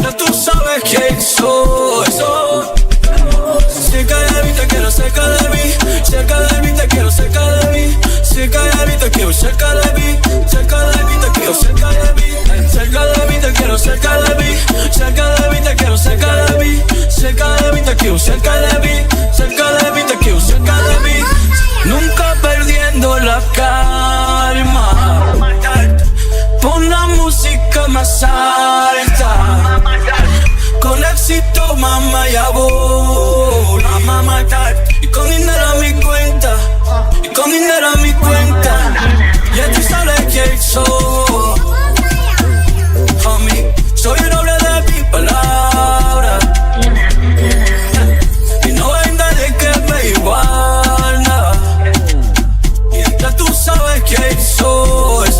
Ya tú sabes quién soy. Cerca de mí te quiero, cerca de mí. Cerca de mí te quiero, cerca de mí. Cerca de mí te quiero, cerca de mí. Cerca de mí te quiero, cerca de mí. Cerca de mí te quiero, cerca de mí. Cerca de mí te quiero, cerca de mí. Cerca de mí te quiero, cerca de mí. Cerca de mí te quiero, cerca de mí. Nunca perdiendo la calma. Pon la música más alta. Con éxito, mamá, ya voy a matar. Y con dinero a mi cuenta. Y con dinero a mi cuenta. Ya tú sabes quién soy, homie. Soy un hombre de mis palabras y no hay nadie que me iguala. Y ya tú sabes quién soy.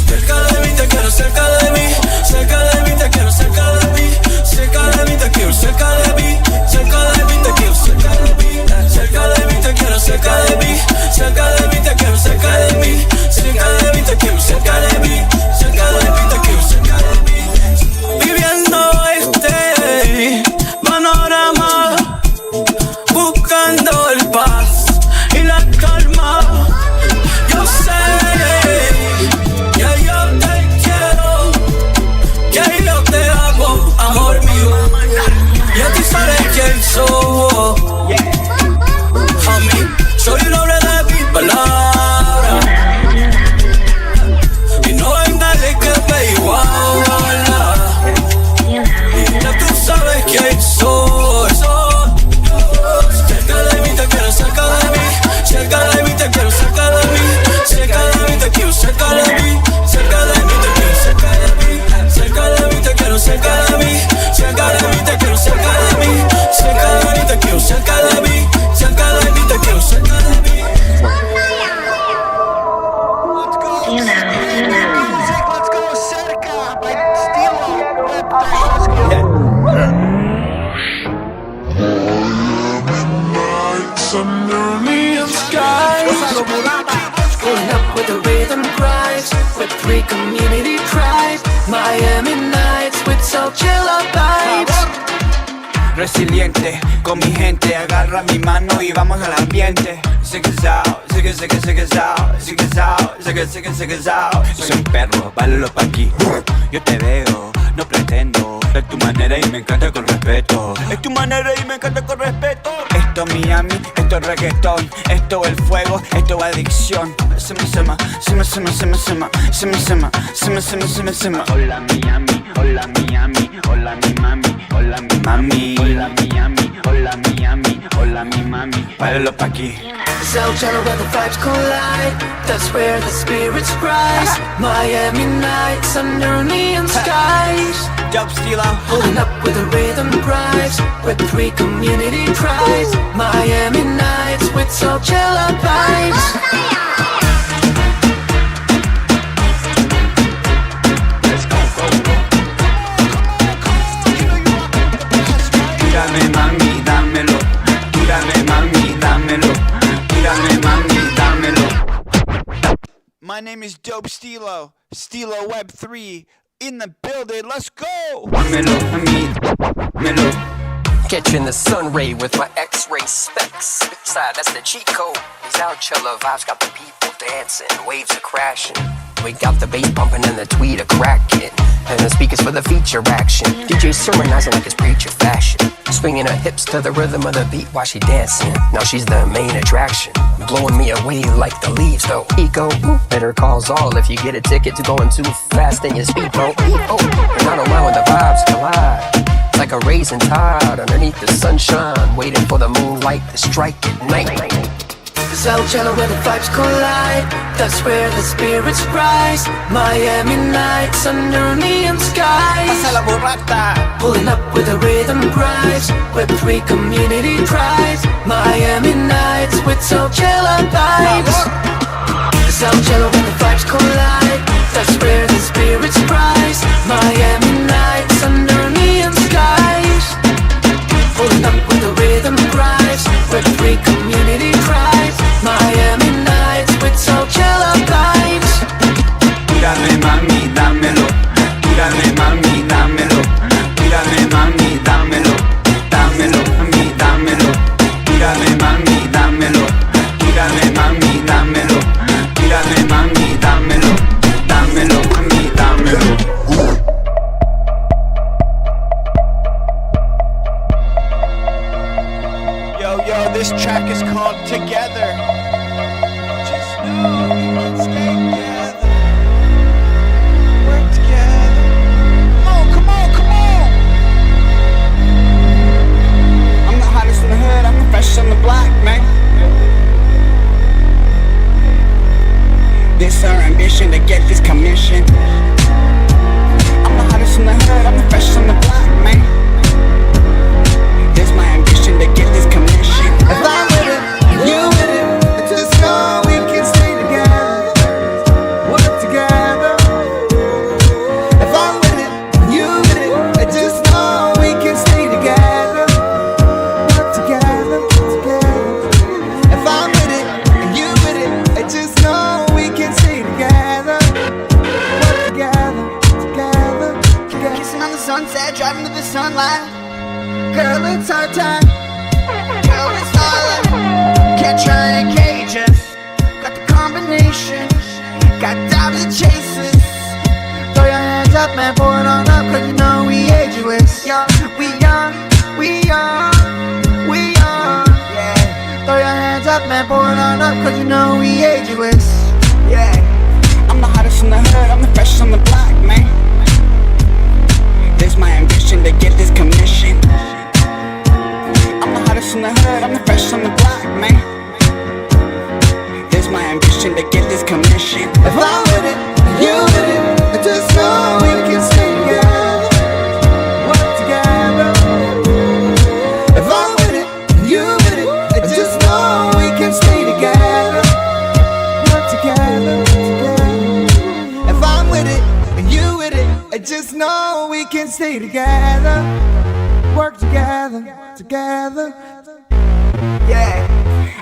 Cerca de mí te quiero, cerca de mí. Cerca de mí te quiero, cerca de mí. Cerca de mí te quiero, cerca de mí. Cerca de mí te quiero, cerca de mí. Cerca de mí te quiero, cerca de mí. Cerca de mí te quiero, cerca de mí. Cerca de mí te quiero, cerca de mí. Cerca de mí te quiero, cerca de mí. Viviendo este panorama, buscando el paz y la calma. Yo sé que yo te quiero, que yo te amo, amor mío. Ya tú sabes quién soy, homie. Soy un hombre de mis palabras y no hay nadie que me iguala. Y ya tú sabes quién soy. Cerca de mí te quiero, cerca de mí. Cerca de under neon skies. Pulling up with the rhythm cries, Web3 community pride, Miami nights with so chiller vibes. Resiliente, con mi gente, agarra mi mano y vamos al ambiente. Zig it out, zig it, zig it, zig it out, zig it out, zig it, zig it, zig it out. Soy un perro, bailalo pa' aquí. Yo te veo, no pretendo. Es tu manera y me encanta con respeto. Es tu manera y me encanta con respeto. Esto es Miami, esto es reggaetón. Esto es el fuego, esto es adicción. Sema. Hola Miami, hola Miami, hola mi mami, hola mi mami. Hola Miami, hola Miami, hola mi mami. Bailalo pa' aquí. Cell channel where the vibes collide, that's where the spirits rise. Miami nights under neon skies. Dope Stilo. Pulling up with the rhythm drives, Web3 community pride, Miami nights with so chiller vibes. Tírame mami, dámelo. Tírame mami, dámelo. Tírame mami, dámelo. My name is Dope Stilo, Stilo Web3 in the building. Let's go. Dámelo a mí, dámelo. Catch you in the sun ray with my X-ray specs. Side, that's the cheat code. These out chiller vibes got the people dancing, waves are crashing. We got the bass pumping and the tweet a cracking, and the speakers for the feature action. DJ sermonizing like it's preacher fashion, swinging her hips to the rhythm of the beat while she dancing. Now she's the main attraction, blowing me away like the leaves though. Eco, better calls all if you get a ticket to going too fast in your speedboat. Oh, and I don't mind when the vibes collide. It's like a raisin tide underneath the sunshine, waiting for the moonlight to strike at night. Cell channel where the vibes collide, that's where the spirits rise. Miami nights under neon skies. Pasa la burrata. Pulling up with the rhythm drives, Web3 community pride, Miami nights with so chiller vibes. Cell channel where the vibes collide, that's where the spirits rise. Miami nights under neon skies. Pulling up with the rhythm drives, Web3 community pride, Miami nights with so chiller vibes. Tírame mami, dámelo. Tírame mami, dámelo. Tírame mami, dámelo. Dámelo a mí, dámelo. Tírame mami, dámelo. Tírame mami, dámelo. Tírame mami, dámelo. Dámelo a mí, dámelo. Yo, this track is called Together. Just know we can stay together. Work together. Come on. I'm the hottest in the hood, I'm the freshest on the block, man. This our ambition to get this commission. I'm the hottest in the hood, I'm the freshest on the block, man. This my ambition to get this commission. If I'm with it, you with it, just know we can stay together, work together. If I'm with it, you with it, just know we can stay together, work together. If I'm with it, you with it, just know we can stay together, work together. Kissing on the sunset, driving to the sunlight. Girl, it's our time. Girl, it's darling. Can't try to cage us. Got the combination. Got dives and chases. Throw your hands up, man, pour it on up, cause you know we ageless. Young, we young. Yeah. Throw your hands up, man, pour it on up, cause you know we ageless. Yeah. I'm the hottest in the hood, I'm the freshest on the block, man. This my ambition to get this commission. I'm the hottest in the hood, I'm the freshest on the block, man. This my ambition to get this commission. If I'm with it, you with it, just know we can stay together, work together. If I'm with it, you with it, just know we can stay together, work together. If I'm with it, and you with it, just know we can stay together, work together. Yeah,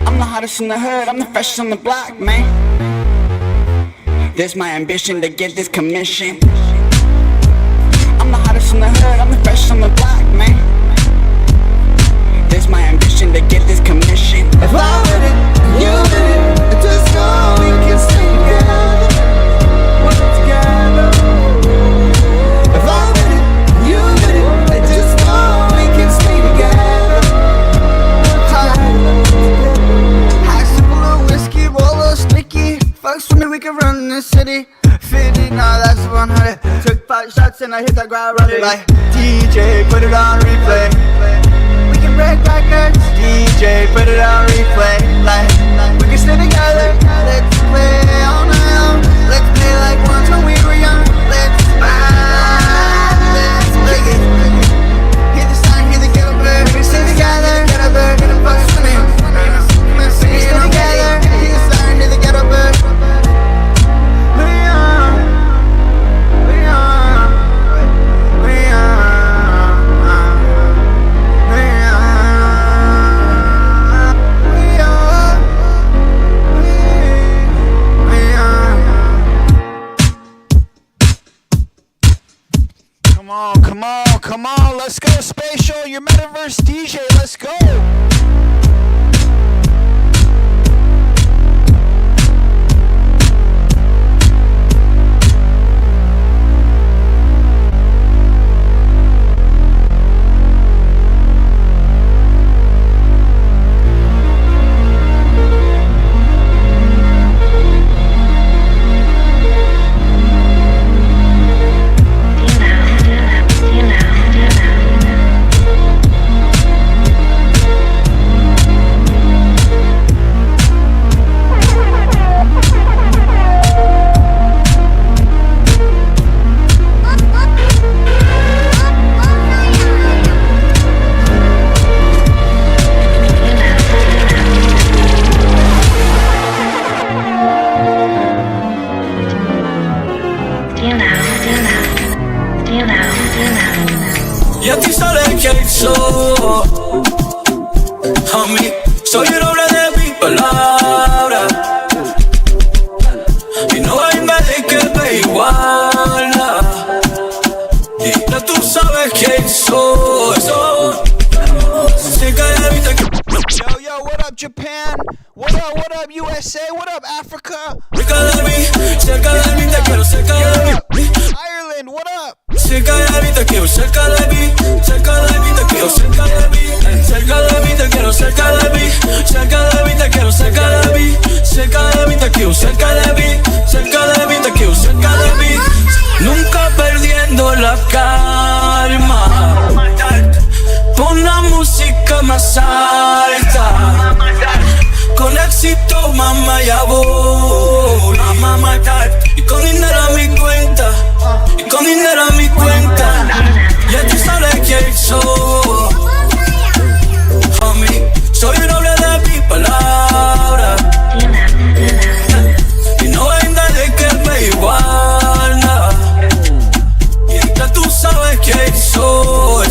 I'm the hottest in the hood, I'm the freshest on the block, man. There's my ambition to get this commission. I'm the hottest in the hood, I'm the freshest on the block, man. There's my ambition to get this commission. If I with it, you with it, just know we can stay together. Work together. If I with it, you with it, just know we can stay together. High sip a little whiskey, roll a little sticky. Fucks with me, we can run this city. 50, nah, that's 100. Took 5 shots and I hit that ground running. Like DJ, put it on replay. We can break records. DJ, put it on replay. Like we can stay together. Let's play all night long. Let's play like once when we were young. Let's vibe. Let's kick it. Hear the sound, hear the ghetto bird. We can stay together. Ghetto bird, ghetto fucks with me. We can stay together. Hear the sound, hear the ghetto bird. Come on, let's go, Spatial, your metaverse DJ, let's go. Ya tú sabes quién soy, homie. Soy el hombre de mis palabras y no hay nadie que me iguala. Y ya tú sabes quién soy. Yo, what up, Japan? What up, USA? What up, Africa? Cerca de mí, te quiero cerca de mí. Ireland, what up? Cerca de mí, te quiero cerca de mí. Cerca de mí, te quiero cerca de mí. Cerca de mí, te quiero cerca de mí. Cerca de mí, te quiero cerca de mí. Cerca de mí, te quiero cerca de mí. Cerca de mí, te quiero cerca de mí. Nunca perdiendo la calma. Pon la música más alta. Con éxito, mamá, ya voy a matar. Y con dinero a mi cuenta. Y con dinero a mi cuenta. Ya tú sabes quién soy, homie. Soy un hombre de mi palabra y no hay nadie que me iguala. Y ya tú sabes quién soy.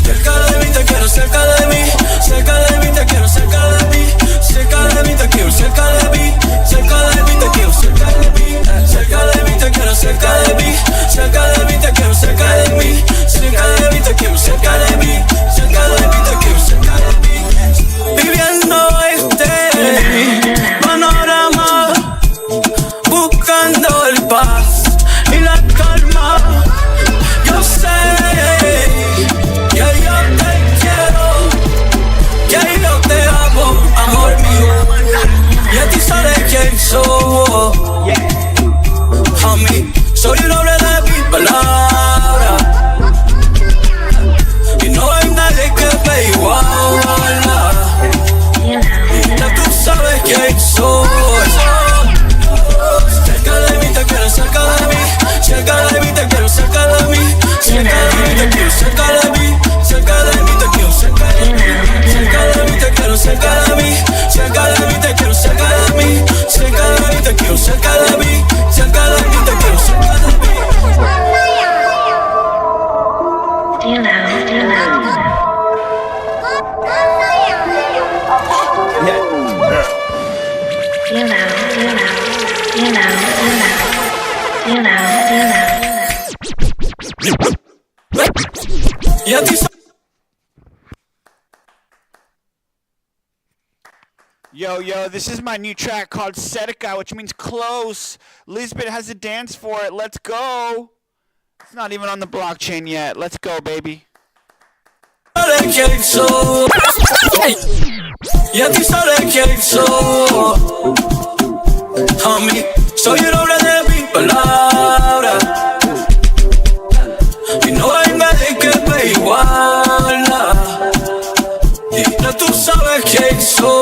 Cerca de mí, te quiero cerca de mí. Cerca de mí, te quiero cerca de mí. Cerca de mí, te quiero cerca de mí. Cerca de mí, te quiero cerca de mí. Cerca de mí, te quiero cerca de mí. Cerca de mí, te quiero cerca de mí. Cerca de mí, te quiero Yo, this is my new track called Setica, which means close. Lisbeth has a dance for it. Let's go. It's not even on the blockchain yet. Let's go, baby. Y a ti sale que soy, homie, soy el hombre de mi palabra y no hay nadie que me iguala. Y ya tú sabes quién soy.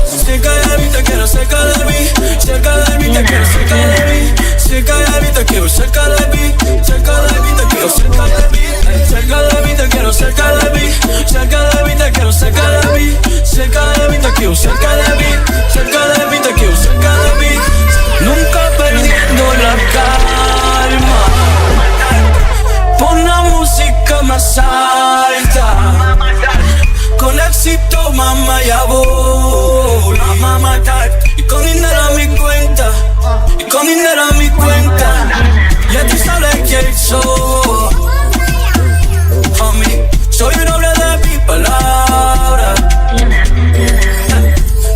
Cerca de mí te quiero, cerca de mí, cerca de mí te quiero, cerca de mí, cerca de mí te quiero, cerca de mí, cerca de mí te quiero, cerca de mí, cerca de mí te quiero, cerca de mí, cerca de mí te quiero, cerca de mí, cerca de mí te quiero, cerca de mí, cerca de mí te quiero, cerca de mí, nunca perdiendo la calma. Pon la música más alta. Con éxito, mamá, ya voy a matar. Y con dinero a mi cuenta, y con dinero a mi cuenta. Ya tú sabes quién soy, homie. Soy un hombre de mi palabra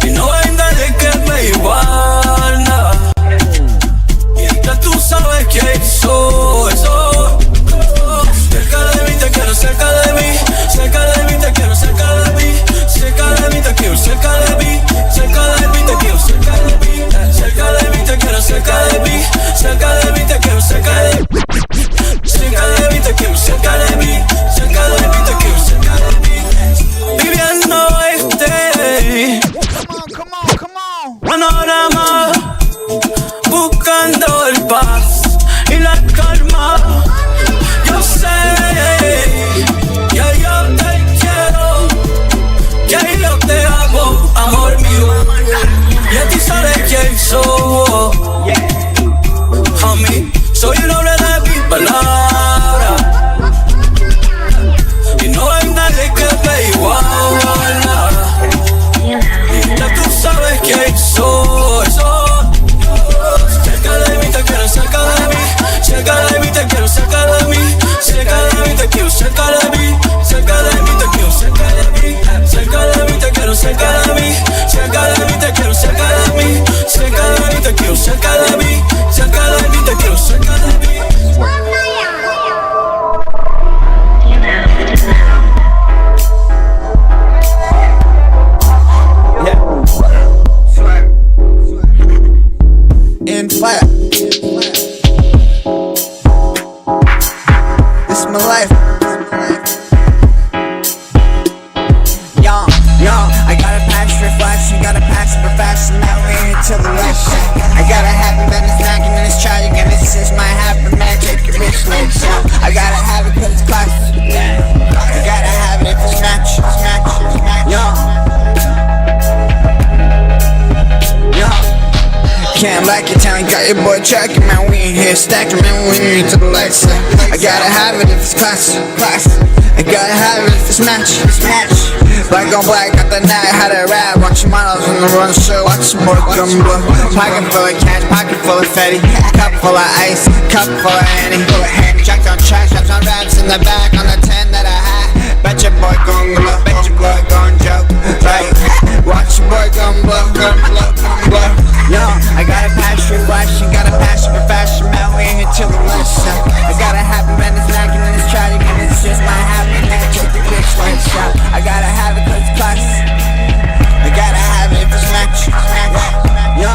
y no hay nadie que me iguala. Y ya tú sabes quién soy. Cerca de mí te quiero, cerca de mí, cerca de mí te quiero, cerca de mí, cerca de mí te quiero, cerca de mí, cerca de mí te quiero, cerca de mí, cerca de mí te quiero, cerca de mí, cerca de mí te quiero, cerca de mí, cerca de mí te quiero, cerca de mí, cerca de mí te quiero, cerca de mí. Viviendo Come on. panorama, buscando el paz y la calma. Yo sé que yo te quiero, que yo te amo, amor mío. Y a ti sabes quién soy, homie. Soy un hombre de mi palabra y no hay nadie que me iguala. Y ya tú sabes quién soy. Cerca de mí te quiero, cerca de mí, cerca de mí te quiero, cerca de mí, cerca de mí te quiero, cerca de mí, cerca de mí te quiero, cerca de mí, cerca de mí te quiero, cerca de mí, cerca de mí te quiero, cerca de mí, cerca de mí te quiero, cerca de mí, cerca de mí te quiero, cerca de mí. In fire. This is my life. Young, I got a passion for fashion, got a passion for fashion. Now we're here till the lights shine. I got a habit, man, it's knocking and it's charging, and this is my habit, man. Take it rich, let's go. I gotta have it 'cause it's classic. I gotta have it if it's match. Can't like your town, got your boy tracking, man. We in here stacking, man. We in here to the lights. I gotta have it if it's classic. I gotta have it if it's match. Black on black, got the night, how to rap. Watch your models on the run show, watch some more come blow. Pocket full of cash, pocket full of fatty. Cup full of ice, cup full of Henny. Jacked on tracks, straps on raps in the back on the 10 that I had. Bet your boy gon' blow, bet your boy gon' joke. Right, watch your boy gon' blow. Yo, I got a passion for fashion, got a passion for fashion, man. We ain't here till the lights out. I gotta have it, man. It's knocking and it's tragic, and it's just my habit. Nigga, check the bitch lights out. I gotta have it 'cause it's classic. I gotta have it if it's match. Yo.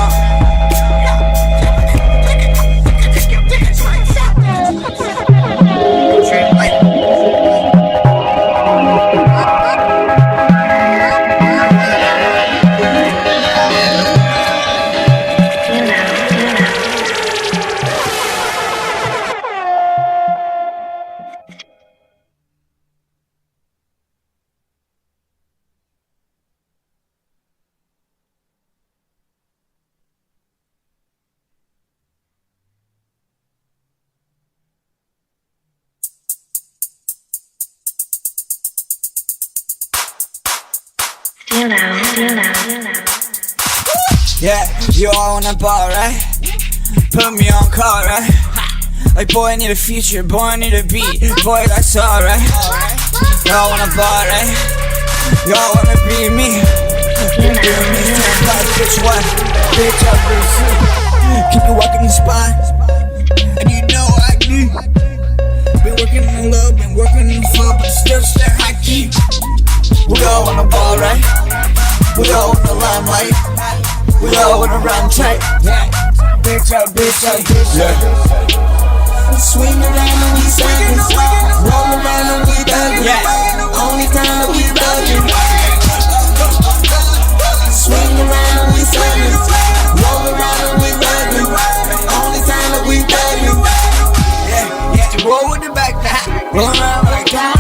Yeah, you all on the ball, right? Put me on call, right? Like, boy, I need a feature, boy, I need a beat. Boy, that's alright. Y'all wanna ball, right? Y'all wanna be me. Been doing this 10 plus, bitch, what? Bitch, I've been sick. Keep me walking the spot, and you know I do. Been working in love, been working in full, but still stay high key. We all on the ball, right? We all in the limelight. We all wanna run tight. Bitch out, bitch out, bitch out. Swing around and we thuggin', roll around and we thuggin'. Only time that we thuggin'. Swing around and we thuggin', roll around and we thuggin'. Only time that we thuggin'. Yeah, roll with the backpack, roll around like that.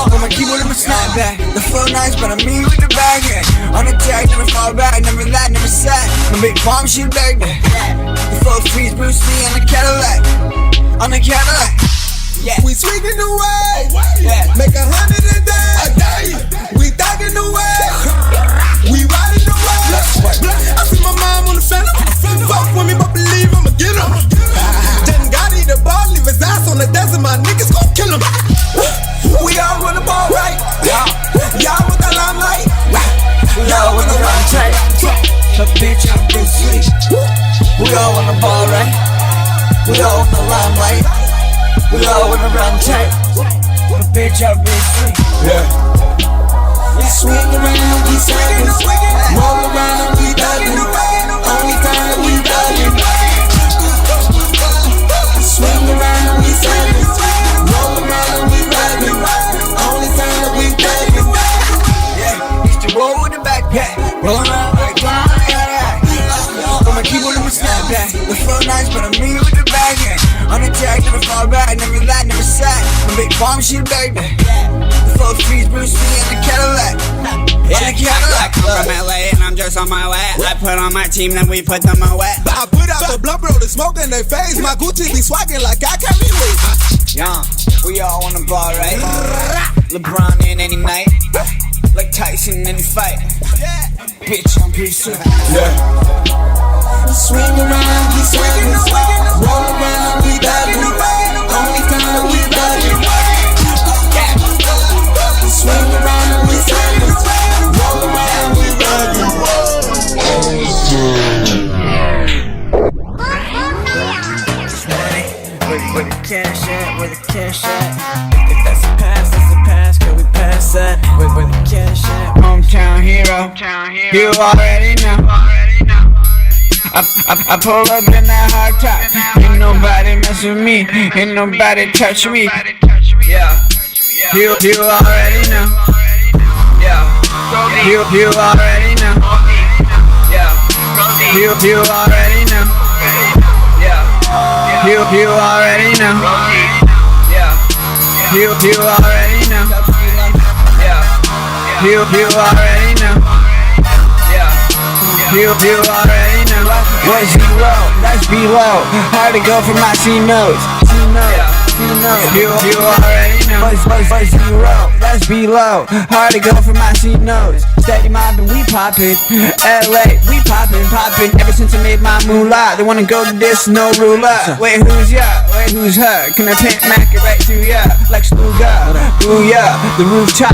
With my keyboard and my snapback, the flow nice, but I'm me with the bag. On the track, never fall back, never lie, never sad. My big bomb shit back there. The flow freeze, Bruce Lee on the Cadillac. On the Cadillac. Yeah. We swinging away. Yeah. Make 100 a day. We thugging away. We riding away. I see my mom on the phantom. Fuck with me, but believe I'ma get him. Didn't got eat the ball, leave his ass on the desert. My niggas gon' kill him. We all run the ball right. Y'all with the limelight. Y'all wanna run tight. The bitch out this street. We all on the ball, right? We all in the limelight. We all wanna run tight. The bitch out this street. We swing around, we thuggin'. Roll around, we thuggin'. Only time that we thuggin'. Swing around, we thuggin'. Roll around, we thuggin'. Only time that we thuggin'. Yeah, used to roll with the backpack, roll around like that. With my keyboard and my snapback, the flow nice, but I'm me with the bag. On the track, never fall back, never lie, never sad. My big bomb shit back there. The flow freeze, Bruce Lee in the Cadillac. Yeah, Cadillac. I'm from LA and I'm just on my way. I put on my team, then we put them away. I put out the blunt, bro, the smoke in their face. My Gucci be swaggin' like I can't be with. Yeah, we all on the ball, right? LeBron in any night, like Tyson in any fight. Bitch, I'm pretty sure. Swing around, we swingin', roll around, we thuggin'. Only time we thuggin'. Swing around, we thuggin', roll around, we thuggin'. Where the cash at? Where the cash at? If that's the past, can we pass that? Where the cash at? Hometown hero, you already know. I pull up in that hard top. Ain't nobody mess with me, ain't nobody touch me. Yeah, you already know. Yeah, you already know. Yeah, you already know. Yeah, you already know. Yeah, you already know. Yeah, you already know. Yeah, you already know. What's zero? That's below. Hard to go from my C notes. You already know. What's zero? That's below. Hard to go from my C notes. Steady mobbing, we poppin'. LA, we poppin'. Ever since I made my moolah, they wanna go to this, no ruler. Wait, who's ya? Wait, who's her? Can I paint Mac it right through ya? Like Sluga. Ooh, yeah, the rooftop.